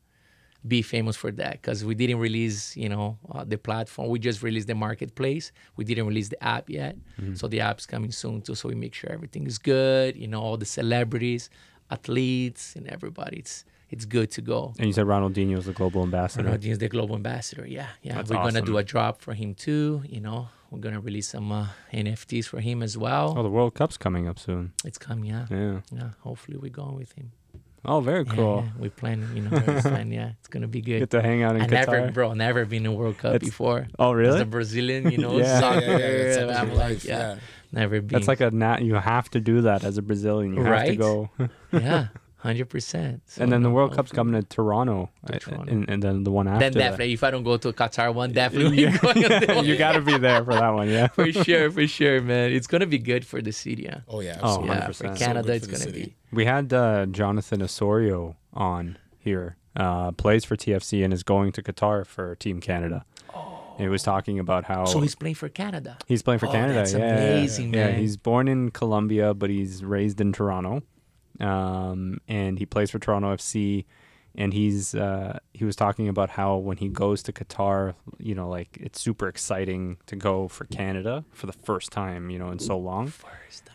S2: be famous for that because we didn't release, the platform. We just released the marketplace. We didn't release the app yet, so the app's coming soon too. So we make sure everything is good. All the celebrities, athletes, and everybody. It's good to go.
S1: And you said Ronaldinho is the global ambassador.
S2: Ronaldinho's the global ambassador. Yeah.
S1: That's
S2: We're gonna
S1: awesome.
S2: do a drop for him too. We're gonna release some NFTs for him as well.
S1: Oh, the World Cup's coming up soon.
S2: It's coming, yeah.
S1: Yeah.
S2: Hopefully we're going with him.
S1: Oh, very cool.
S2: Yeah. We plan, it's gonna be good.
S1: Get to hang out in Qatar.
S2: Never been in World Cup before.
S1: Oh, really?
S2: As a Brazilian,
S1: Yeah.
S2: soccer.
S3: It's up to
S2: I'm
S3: your
S2: like,
S3: life, yeah.
S2: never been.
S1: That's like you have to do that as a Brazilian. You have to
S2: Right?
S1: go.
S2: yeah, 100%.
S1: And then the World Cup's coming to Toronto.
S2: Toronto.
S1: And then the one after
S2: Then
S1: that.
S2: definitely, if I don't go to Qatar one, definitely we're going on the one.
S1: You got to be there for that one, yeah.
S2: For sure, man. It's gonna be good for the city. Yeah.
S3: Oh yeah.
S1: Oh,
S3: Absolutely.
S2: Yeah,
S1: 100%.
S2: for
S1: So
S2: Canada,
S3: good
S2: it's
S3: for the
S2: gonna
S3: city.
S2: be.
S1: We had Jonathan Osorio on here, plays for TFC and is going to Qatar for Team Canada. He was talking about how
S2: So he's playing for Canada.
S1: he's playing for Canada.
S2: That's
S1: yeah,
S2: amazing,
S1: yeah.
S2: man.
S1: He's born in Colombia, but he's raised in Toronto, and he plays for Toronto FC. And he was talking about how when he goes to Qatar, like it's super exciting to go for Canada for the first time, in so long.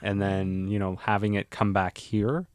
S1: And then, having it come back here,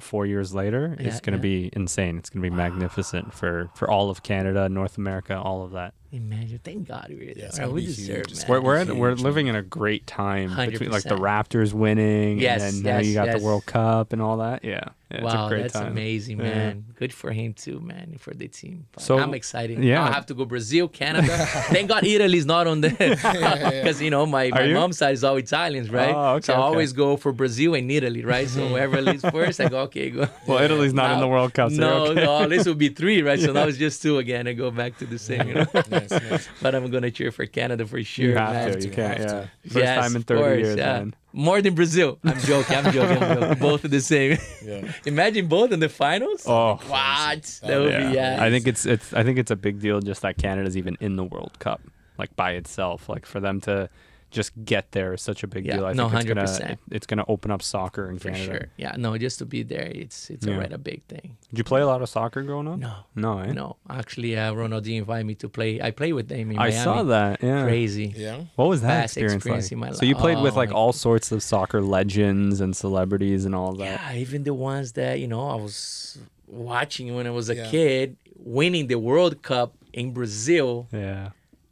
S1: 4 years later, it's going to be insane. It's going to be magnificent for all of Canada, North America, all of that.
S2: Imagine. Thank God we're there.
S3: it's
S2: Right,
S3: gonna
S2: we
S3: be
S2: deserve,
S3: huge.
S2: man.
S1: We're living in a great time between like the
S2: 100%.
S1: Raptors winning,
S2: Yes,
S1: and then now you got
S2: yes.
S1: the World Cup and all that. Yeah, it's a
S2: Wow,
S1: great
S2: that's
S1: time.
S2: amazing,
S1: Yeah.
S2: man. Good for him too, man, for the team. But
S1: So,
S2: I'm excited.
S1: yeah.
S2: I'll have to go Brazil, Canada. Thank God Italy's not on the because you know my
S1: you?
S2: mom's side is all Italians, right?
S1: Oh, okay,
S2: so I
S1: okay.
S2: always go for Brazil and Italy, right? So whoever leaves first, I go okay, go.
S1: Well, Italy's not in
S2: Now-
S1: the World Cup, so
S2: no,
S1: you're okay.
S2: no, this will be 3, right? So now it's just 2 again. I go back to the same, you know.
S3: Nice.
S2: But I'm gonna cheer for Canada for sure.
S1: You have
S2: man.
S1: to. You can't.
S3: have
S1: Yeah.
S3: to.
S1: First
S2: Yes,
S1: time in
S2: of
S1: 30
S2: course,
S1: years,
S2: yeah.
S1: man.
S2: More than Brazil. I'm joking. I'm joking. Both are the same.
S3: Yeah.
S2: Imagine both in the finals.
S1: Oh.
S2: What? That would be yeah.
S1: I think it's a big deal just that Canada's even in the World Cup, like by itself. Like for them to just get there is such a big
S2: Yeah,
S1: deal. I
S2: no,
S1: think
S2: 100%.
S1: it's gonna open up soccer in
S2: For
S1: Canada.
S2: sure. Yeah, no, just to be there, it's
S1: Yeah.
S2: already a big thing.
S1: Did you play a lot of soccer growing up?
S2: No,
S1: No, eh?
S2: no. Actually, Ronaldinho invited me to play. I played with them in
S1: I
S2: Miami.
S1: saw that. Yeah.
S2: Crazy.
S3: Yeah.
S1: What was that
S2: Best
S1: experience,
S2: experience
S1: like?
S2: in my
S1: So you
S2: life.
S1: played with
S2: Oh
S1: like
S2: my
S1: all sorts of soccer legends and celebrities and all of that.
S2: Yeah, even the ones that, I was watching when I was a
S3: Yeah.
S2: kid, winning the World Cup in Brazil.
S1: Yeah.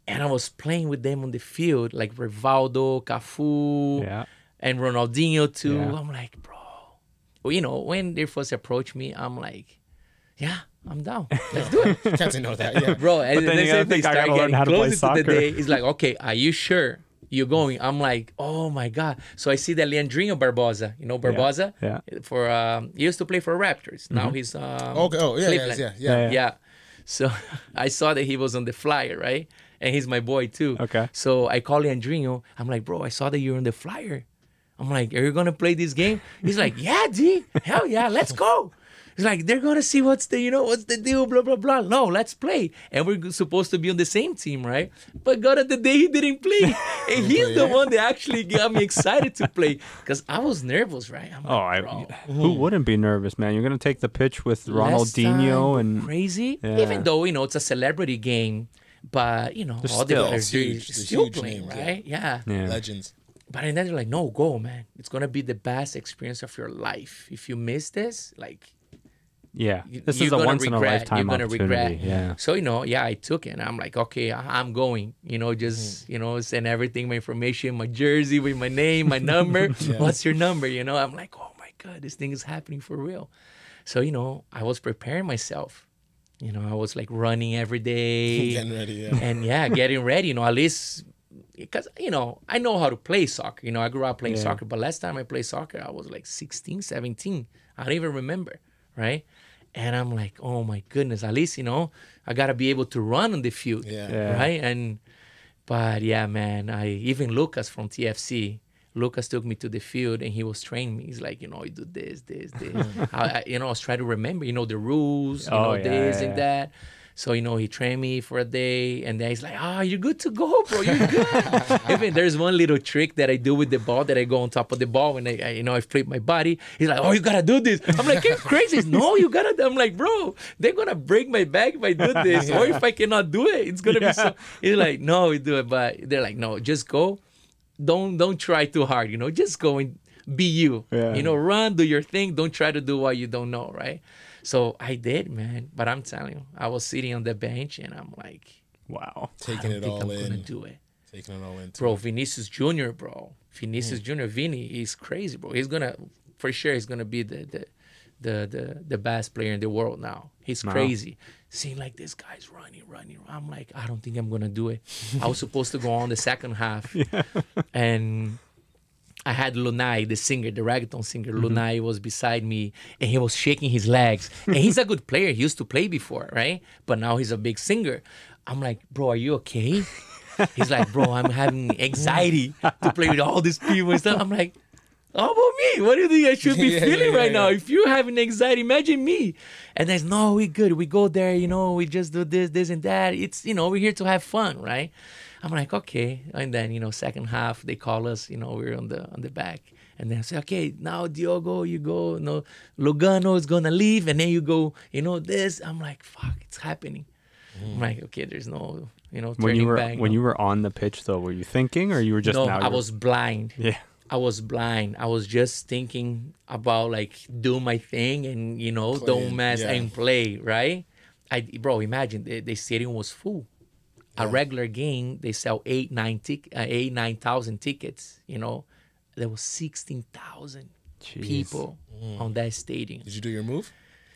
S2: And I was playing with them on the field, like Rivaldo, Cafu,
S1: Yeah.
S2: and Ronaldinho too.
S1: Yeah.
S2: I'm like, bro. Well, when they first approached me, I'm like, yeah, I'm down. Let's do it.
S3: Can't say no to that. Yeah.
S2: Bro, and
S1: then you
S2: then
S1: gotta
S2: they
S1: think, I
S2: start
S1: gotta learn
S2: getting
S1: how to play
S2: closer to
S1: soccer.
S2: the day. It's like, okay, are you sure you're going? I'm like, oh my God. So I see that Leandrinho Barbosa, Barbosa?
S1: Yeah.
S2: For he used to play for Raptors. Now he's
S3: Okay. Oh, yeah,
S2: Cleveland.
S3: yeah.
S1: Yeah.
S2: Yeah. So I saw that he was on the flyer, right? And he's my boy too.
S1: Okay.
S2: So I call Leandrinho. I'm like, bro, I saw that you're on the flyer. I'm like, are you gonna play this game? He's like, yeah, D. Hell yeah, let's go. He's like, they're gonna see what's the deal, blah blah blah. No, let's play. And we're supposed to be on the same team, right? But God, at the day he didn't play, and he's the one that actually got me excited to play because I was nervous, right? I'm like, bro,
S1: Who wouldn't be nervous, man? You're gonna take the pitch with
S2: last
S1: Ronaldinho
S2: time,
S1: and
S2: crazy.
S1: Yeah.
S2: Even though it's a celebrity game, but all
S1: still,
S2: the players
S3: it's huge.
S2: they're
S3: They're
S2: still
S3: huge
S2: playing,
S3: names, yeah.
S2: right? Yeah.
S1: yeah.
S3: Legends.
S2: But then they're like, no, go, man. It's gonna be the best experience of your life. If you miss this, like.
S1: Yeah.
S2: You-
S1: This
S2: you're
S1: is a
S2: gonna
S1: once in a
S2: regret.
S1: lifetime
S2: You're gonna
S1: opportunity.
S2: regret.
S1: Yeah.
S2: So I took it, and I'm like, okay, I'm going. Just send everything, my information, my jersey with my name, my number. What's your number? I'm like, oh my God, this thing is happening for real. So I was preparing myself. I was like running every day,
S3: Getting ready. Yeah.
S2: and getting ready. At least because I know how to play soccer. I grew up playing
S1: Yeah.
S2: soccer, but last time I played soccer, I was like 16, 17. I don't even remember, right? And I'm like, oh my goodness, at least, I got to be able to run on the field,
S3: Yeah.
S1: Yeah.
S2: right? But yeah, man, even Lucas from TFC, Lucas took me to the field and he was training me. He's like, you do this. I was trying to remember, the rules, this and that. So, he trained me for a day, and then he's like, you're good to go, bro. You're good. Even there's one little trick that I do with the ball that I go on top of the ball when I flip my body. He's like, you got to do this. I'm like, you're crazy. No, you got to. I'm like, bro, they're going to break my back if I do this. Or if I cannot do it, it's going to be so. He's like, no, we do it. But they're like, no, just go. Don't try too hard, just go and be you.
S1: Yeah.
S2: Run, do your thing. Don't try to do what you don't know, right? So I did, man. But I'm telling you, I was sitting on the bench and I'm like,
S1: Wow.
S3: Taking
S2: I
S3: it
S2: don't think
S3: all
S2: I'm gonna
S3: in.
S2: do it.
S3: Taking it all in. too.
S2: Bro, Vinicius Jr., bro. Vinicius Jr., Vini, he's crazy, bro. He's gonna be the best player in the world now. He's
S1: Wow.
S2: crazy. Seeing like this guy's running. I'm like, I don't think I'm gonna do it. I was supposed to go on the second half. And I had Lunai, the singer, the reggaeton singer. Lunai was beside me and he was shaking his legs. And he's a good player. He used to play before, right? But now he's a big singer. I'm like, bro, are you okay? He's like, bro, I'm having anxiety to play with all these people and stuff. I'm like, how about me? What do you think I should be feeling right now? If you're having anxiety, imagine me. And there's no, we good. We go there, we just do this and that. It's, we're here to have fun, right? I'm like, okay. And then, second half, they call us, we're on the back. And then I say, okay, now Diogo, you go. No, Lugano is going to leave. And then you go, this. I'm like, fuck, it's happening. I'm like, okay, there's no, turning back.
S1: When you were on the pitch, though, were you thinking or you were just
S2: no,
S1: now?
S2: I was blind.
S1: Yeah.
S2: I was blind. I was just thinking about do my thing and don't mess and play, right? Bro, imagine the stadium was full. A regular game, they sell 9,000 tickets. You know, there was 16,000 people on that stadium.
S3: Did you do your move?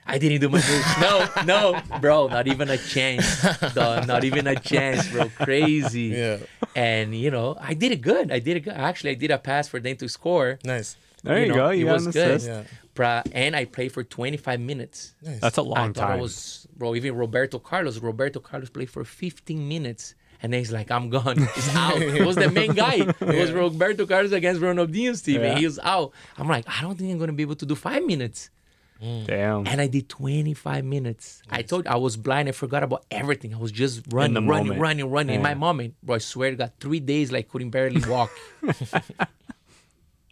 S2: I didn't do my move. No, bro, not even a chance. Dog, not even a chance, bro. Crazy.
S3: Yeah.
S2: And you know, I did it good. Actually, I did a pass for them to score.
S3: Nice.
S1: There you go.
S2: It
S1: You got
S2: was
S1: an
S2: good.
S1: assist.
S3: Yeah.
S2: And I played for 25 minutes.
S3: Nice.
S1: That's a
S2: I
S1: long
S2: thought
S1: time.
S2: it was, bro, even Roberto Carlos played for 15 minutes. And then he's like, I'm gone. He's out. It was the main guy. It was Roberto Carlos against Ronaldinho's team.
S1: Yeah.
S2: And he was out. I'm like, I don't think I'm going to be able to do 5 minutes.
S1: Damn.
S2: And I did 25 minutes. I told you, I was blind. I forgot about everything. I was just
S1: the
S2: running.
S1: moment.
S2: In my
S1: Yeah.
S2: moment, bro, I swear to God, 3 days, like, couldn't barely walk.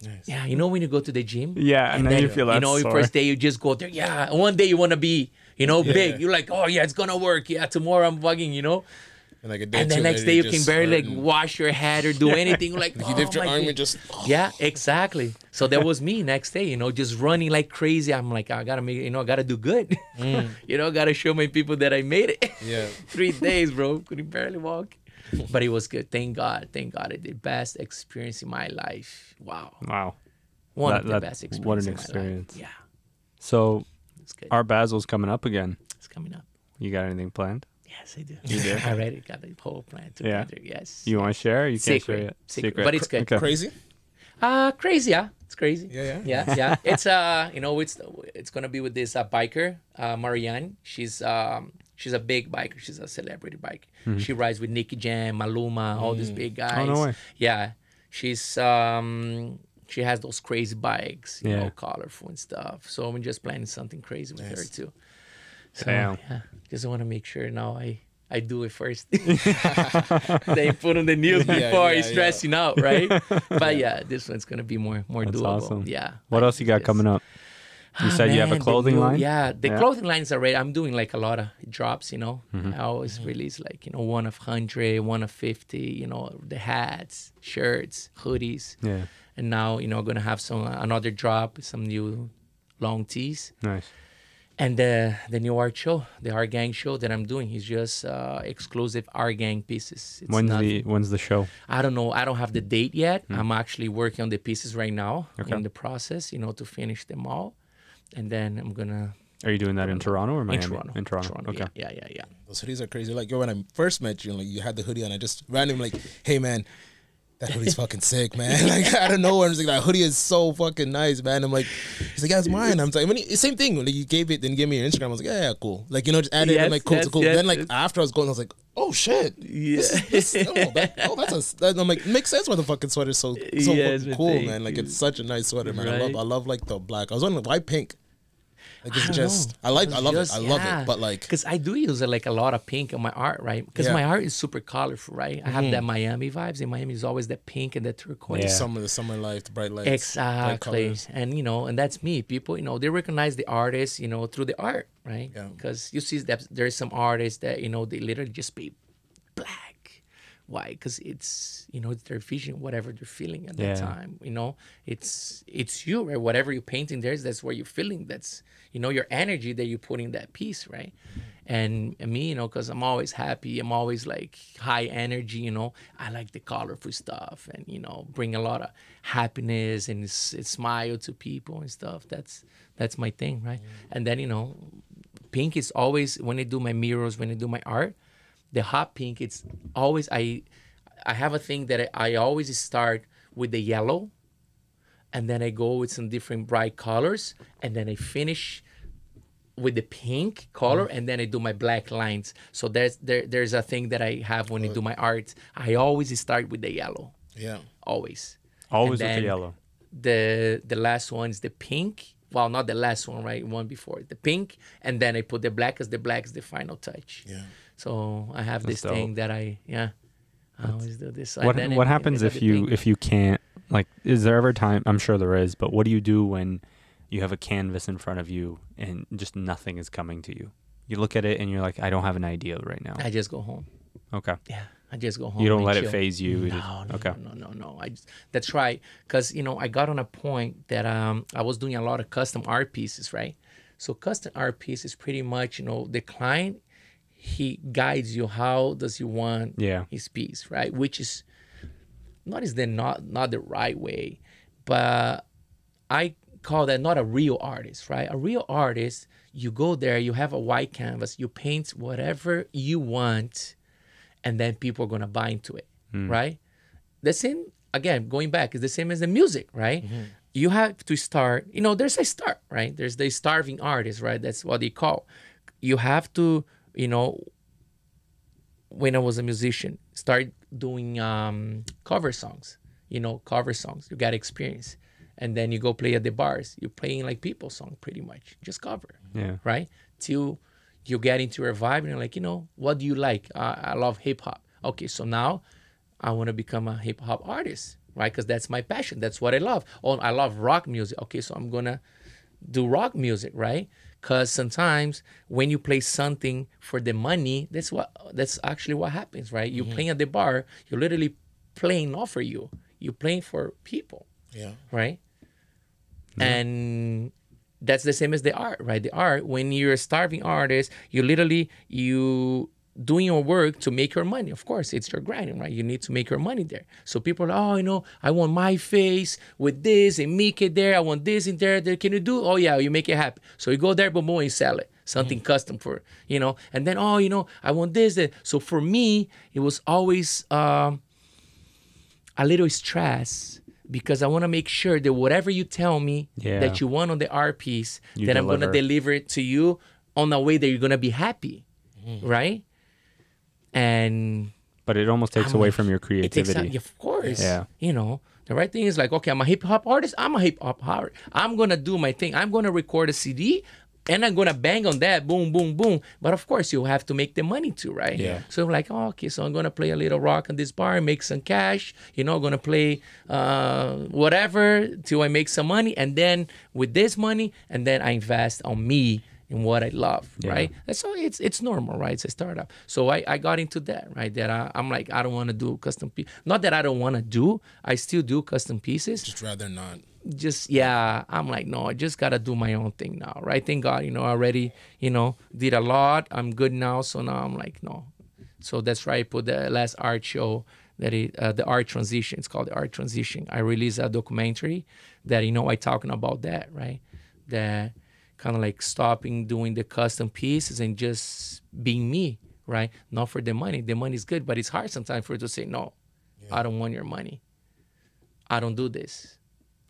S3: Nice.
S2: Yeah, you know when you go to the gym?
S1: Yeah, and then you feel that
S2: You know,
S1: sore.
S2: first day you just go there. Yeah, one day you want to be, big. You're like, oh, yeah, it's going to work. Yeah, tomorrow I'm bugging,
S3: And like a day
S2: And then
S3: two
S2: next
S3: later,
S2: day you
S3: you're
S2: can
S3: just
S2: barely, like,
S3: hurting.
S2: wash your head or do anything. You're like,
S3: You
S2: oh,
S3: lift your
S2: my
S3: arm
S2: God.
S3: and just.
S2: Yeah, exactly. So that was me next day, just running like crazy. I'm like, I gotta make, I gotta do good. Gotta show my people that I made it.
S3: Yeah.
S2: 3 days, bro. Couldn't barely walk. But it was good. Thank God. Thank God. It's the best experience in my life. Wow.
S1: Wow.
S2: One of the
S1: That-
S2: best experiences.
S1: what an
S2: in my life.
S1: experience.
S2: Yeah.
S1: So
S2: It's good.
S1: our Basil's coming up again.
S2: It's coming up.
S1: You got anything planned?
S2: Yes, I do.
S1: You do?
S2: I already got the whole plan
S1: Yeah.
S2: together. Yes.
S1: You want to share? Or you can't share
S2: Secret.
S1: yet.
S2: Secret. But it's good.
S1: Okay.
S3: Crazy?
S2: Crazy, yeah. It's crazy.
S3: Yeah.
S2: Yeah. It's gonna be with this biker, Marianne. She's a big biker. She's a celebrity biker. She rides with Nicky Jam, Maluma, all these big guys.
S1: Oh, no way.
S2: Yeah. She's she has those crazy bikes, colorful and stuff. So I'm just planning something crazy with her too. So
S1: Damn.
S2: yeah, just want to make sure now I do it first. They put on the news before
S3: yeah,
S2: he's stressing out, right? But yeah, this one's gonna be more
S1: That's
S2: doable.
S1: awesome.
S2: Yeah.
S1: What else you got coming up? You said you have a
S2: Man, the
S1: clothing
S2: new-
S1: line?
S2: Yeah, the
S1: Yeah.
S2: clothing lines are ready. I'm doing like a lot of drops,
S1: Mm-hmm.
S2: I always release like, one of 100, one of 50, the hats, shirts, hoodies.
S1: Yeah.
S2: And now, gonna have another drop, some new long tees.
S1: Nice.
S2: And the new art show, the art gang show that I'm doing is just exclusive art gang pieces. It's
S1: When's the show?
S2: I don't know. I don't have the date yet. I'm actually working on the pieces right now in the process, to finish them all. And then I'm gonna
S1: Are you doing that in Toronto or Miami?
S2: in Toronto.
S1: Okay.
S2: Yeah.
S3: Those hoodies are crazy. Like, yo, when I first met you, like, you had the hoodie on, I just randomly, like, hey, man, that hoodie's fucking sick, man. Like, out of nowhere, I was like, that hoodie is so fucking nice, man. I'm like, he's like, yeah, it's mine. I'm like, same thing. Like, you gave it, then gave me your Instagram. I was like, yeah, cool. Like, just add it. I'm like, cool,
S2: Yes,
S3: cool.
S2: yes,
S3: Then, like,
S2: yes.
S3: after I was going, I was like, oh, shit.
S2: Yeah.
S3: I'm like, it makes sense why the fucking sweater's so
S2: Yes,
S3: fucking cool,
S2: thank
S3: man. Like,
S2: you.
S3: it's such a nice sweater, man.
S2: Right.
S3: I love, like, the black. I was wondering, why pink? Like, it's
S2: I don't
S3: just,
S2: know.
S3: I love it. I love
S2: Yeah.
S3: it. But, like,
S2: because I do use like a lot of pink in my art, right? Because
S3: Yeah.
S2: my art is super colorful, right? I have that Miami vibes. In Miami is always the pink and the turquoise.
S1: Yeah.
S3: the summer life, the bright lights.
S2: Exactly.
S3: bright colors.
S2: And and that's me. People, they recognize the artist, through the art, right?
S3: Yeah.
S2: Because you see that there's some artists that, they literally just be black. Why? Because it's, it's their vision, whatever they're feeling at that
S1: Yeah.
S2: time. It's you, right? Whatever you're painting there, that's what you're feeling. That's, your energy that you put in that piece, right? And me, because I'm always happy, I'm always like high energy, I like the colorful stuff and, bring a lot of happiness and smile to people and stuff. That's my thing, right? And then, pink is always, when I do my mirrors, when I do my art, the hot pink, it's always, I have a thing that I always start with the yellow, and then I go with some different bright colors, and then I finish with the pink color, and then I do my black lines. So there's a thing that I have when I do my art. I always start with the yellow,
S3: Yeah.
S2: always.
S1: Always
S2: And
S1: with the
S2: then
S1: yellow.
S2: The last one is the pink. Well, not the last one, right? One before the pink, and then I put the black, because the black is the final touch.
S3: Yeah.
S2: So I have
S1: That's
S2: this thing that I always do this.
S1: What happens if you can't, like, is there ever time, I'm sure there is, but what do you do when you have a canvas in front of you and just nothing is coming to you? You look at it and you're like, I don't have an idea right now.
S2: I just go home.
S1: Okay.
S2: Yeah, I just go home.
S1: You don't
S2: and
S1: let it
S2: chill.
S1: phase you. You
S2: No,
S1: just-
S2: no,
S1: okay.
S2: no. That's right. Because, I got on a point that I was doing a lot of custom art pieces, right? So custom art pieces, pretty much, the client, he guides you how does he want
S1: Yeah.
S2: his piece, right? Which is not the right way, but I call that not a real artist, right? A real artist, you go there, you have a white canvas, you paint whatever you want, and then people are gonna buy into it, right? The same, again, going back, is the same as the music, right? You have to start, there's a start, right? There's the starving artist, right? That's what they call. You have to, when I was a musician, start doing cover songs, cover songs. You got experience. And then you go play at the bars. You're playing like people's song pretty much. Just cover, right? Till you get into your vibe and you're like, what do you like? I love hip hop. Okay, so now I want to become a hip hop artist, right? Because that's my passion. That's what I love. Oh, I love rock music. Okay, so I'm going to do rock music, right? Because sometimes when you play something for the money, that's actually what happens, right? You're playing at the bar, you're literally playing not for you. You're playing for people, right? And that's the same as the art, right? The art, when you're a starving artist, you doing your work to make your money. Of course, it's your grinding, right? You need to make your money there. So people are like, I want my face with this and make it there. I want this in there. Can you do? Oh, yeah, you make it happen. So you go there, boom, boom, and sell it. Something custom for, and then, I want this. So for me, it was always a little stress because I want to make sure that whatever you tell me that you want on the art piece, that I'm going to deliver it to you on a way that you're going to be happy, right?
S1: But it almost takes away from your creativity.
S2: Of course. Yeah. The right thing is like, okay, I'm a hip hop artist. I'm a hip hop artist. I'm going to do my thing. I'm going to record a CD and I'm going to bang on that. Boom, boom, boom. But of course, you have to make the money too, right?
S1: Yeah.
S2: So I'm like, okay, so I'm going to play a little rock on this bar and make some cash. I'm going to play whatever till I make some money. And then with this money, and then I invest on me in what I love, right? So it's normal, right? It's a startup. So I got into that, right? That I'm like, I don't want to do custom pieces. Not that I don't want to do. I still do custom pieces.
S3: Just rather not.
S2: I'm like, no, I just got to do my own thing now, right? Thank God, I already, did a lot. I'm good now. So now I'm like, no. So that's why I put the last art show, the art transition. It's called the art transition. I released a documentary that, I talking about that, right? That kind of like stopping doing the custom pieces and just being me, right? Not for the money. The money is good, but it's hard sometimes for you to say, no, I don't want your money. I don't do this.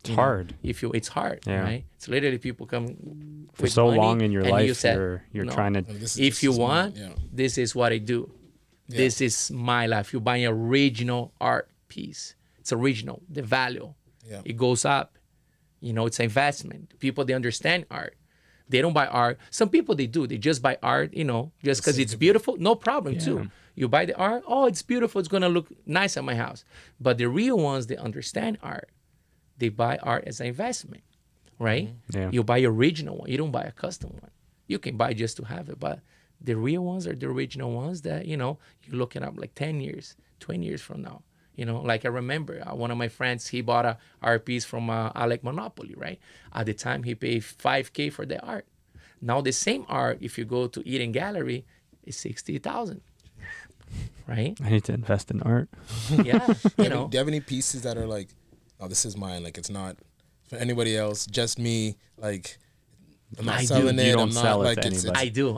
S1: It's hard.
S2: It's hard, right? It's literally people come
S1: for so
S2: money,
S1: long in your life. You're
S2: no,
S1: trying to.
S2: If you want, this is what I do. Yeah. This is my life. You buy an original art piece. It's original. The value, it goes up. It's an investment. People, they understand art. They don't buy art. Some people, they do. They just buy art, just because it's beautiful. No problem, too. You buy the art. Oh, it's beautiful. It's going to look nice at my house. But the real ones, they understand art. They buy art as an investment, right?
S1: Yeah.
S2: You buy original one. You don't buy a custom one. You can buy just to have it. But the real ones are the original ones that, you're looking up like 10 years, 20 years from now. Like I remember one of my friends, he bought a art piece from Alec Monopoly, right? At the time, he paid $5,000 for the art. Now the same art, if you go to Eden Gallery, is $60,000, right?
S1: I need to invest in art.
S2: Yeah,
S3: Do you have any pieces that are like, oh, this is mine, like it's not for anybody else, just me, like I'm not selling it.
S1: You don't
S3: I'm
S1: sell
S3: not,
S1: it
S3: like
S1: to
S3: it's,
S1: anybody.
S2: I do.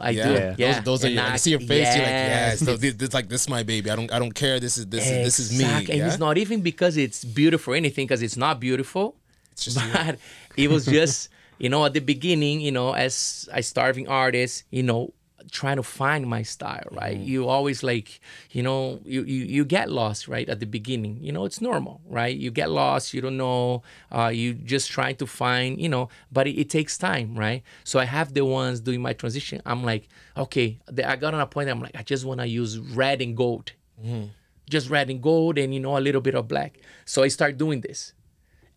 S1: Yeah.
S3: Those are your, I see your face. You're like, yes. So this like, this is my baby. I don't care. This is me.
S2: And it's not even because it's beautiful or anything, because it's not beautiful.
S3: It's just
S2: but it was just, at the beginning, as a starving artist, trying to find my style, right? You always like, you get lost, right? At the beginning, it's normal, right? You get lost, you don't know, you just trying to find, but it takes time, right? So I have the ones doing my transition. I'm like, okay, I got on a point, I'm like, I just want to use red and gold. Just red and gold and, a little bit of black. So I start doing this.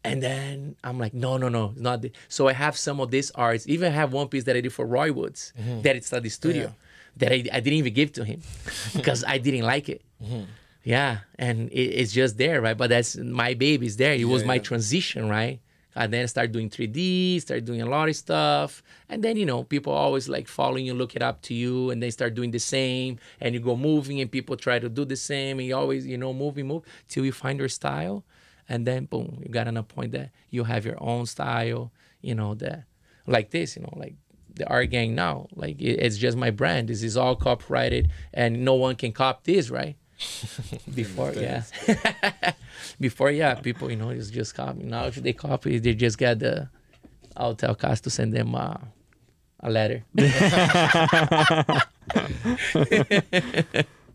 S2: And then I'm like, no, not this. So I have some of these arts. Even have one piece that I did for Roy Woods, that it's at the studio, that I didn't even give to him because I didn't like it. Yeah, and it's just there, right? But that's my baby's there. It was my transition, right? And then start doing 3D, start doing a lot of stuff. And then, you know, people always like following you, look it up to you, and they start doing the same. And you go moving and people try to do the same. And you always, you know, move till you find your style. And then, boom, you got on a point that you have your own style, you know, that like this, you know, like the Art Gang now. Like it's just my brand. This is all copyrighted and no one can copy this, right? Before, yeah. Before, yeah, people, you know, it's just copy. Now, if they copy, they just get the. I'll tell Cass to send them a letter.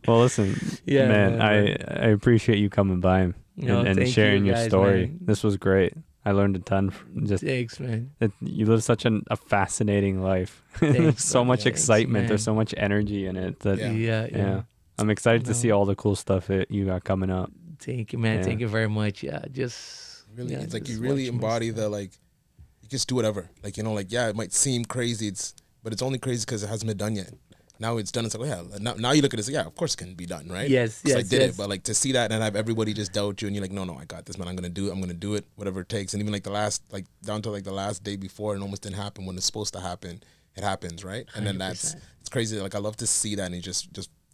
S1: Well, listen,
S2: Yeah,
S1: man, I appreciate you coming by and,
S2: No,
S1: and
S2: thank
S1: sharing
S2: you
S1: your
S2: guys,
S1: story.
S2: man.
S1: This was great. I learned a ton. Just
S2: Thanks, man.
S1: you live such a fascinating life.
S2: Thanks,
S1: There's so
S2: man.
S1: much
S2: Thanks,
S1: excitement. There's
S2: man.
S1: so much energy in it. That
S3: Yeah.
S2: Yeah.
S1: I'm excited to
S2: No.
S1: see all the cool stuff that you got coming up.
S2: Thank you, man.
S1: Yeah.
S2: Thank you very much. Yeah, just
S3: Really,
S2: yeah,
S3: it's like you
S2: just
S3: really
S2: watching my
S3: embody
S2: stuff.
S3: the like. You just do whatever. Like, you know, like, yeah, it might seem crazy. But it's only crazy because it hasn't been done yet. Now it's done. It's like, oh, yeah. Now you look at it. It's like, yeah, of course it can be done, right?
S2: Yes,
S3: 'Cause I
S2: yes,
S3: did
S2: yes.
S3: it. But like to see that and have everybody just doubt you, and you're like, no, I got this, man. I'm gonna do it. I'm gonna do it, whatever it takes. And even like down to like the last day before, it almost didn't happen when it's supposed to happen. It happens, right? And then
S2: 100%.
S3: it's crazy. Like I love to see that, and it just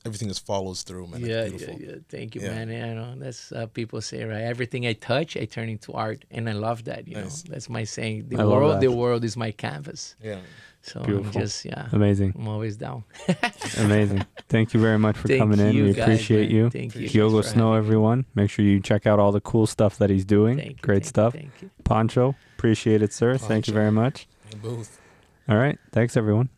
S3: everything just follows through, man.
S2: Yeah,
S3: It's beautiful.
S2: yeah. Thank you,
S3: Yeah.
S2: man. Yeah, I know that's people say, right? Everything I touch, I turn into art, and I love that. You
S3: Nice.
S2: know, that's my saying.
S1: I love
S2: The
S1: that.
S2: world is my canvas.
S3: Yeah.
S2: So
S1: Beautiful.
S2: I'm just
S1: Amazing.
S2: I'm always down.
S1: Amazing. Thank you very much for
S2: Thank
S1: coming in.
S2: you
S1: We
S2: guys,
S1: appreciate
S2: man.
S1: you.
S2: Thank you.
S1: Diogo
S2: Thanks for
S1: Snow,
S2: having me.
S1: everyone. Make sure you check out all the cool stuff that he's doing.
S2: Thank you,
S1: Great
S2: thank you,
S1: stuff.
S2: Thank you.
S1: Poncho, appreciate it, sir. Thank you
S3: Poncho.
S1: very much.
S3: In the booth.
S1: All right. Thanks, everyone.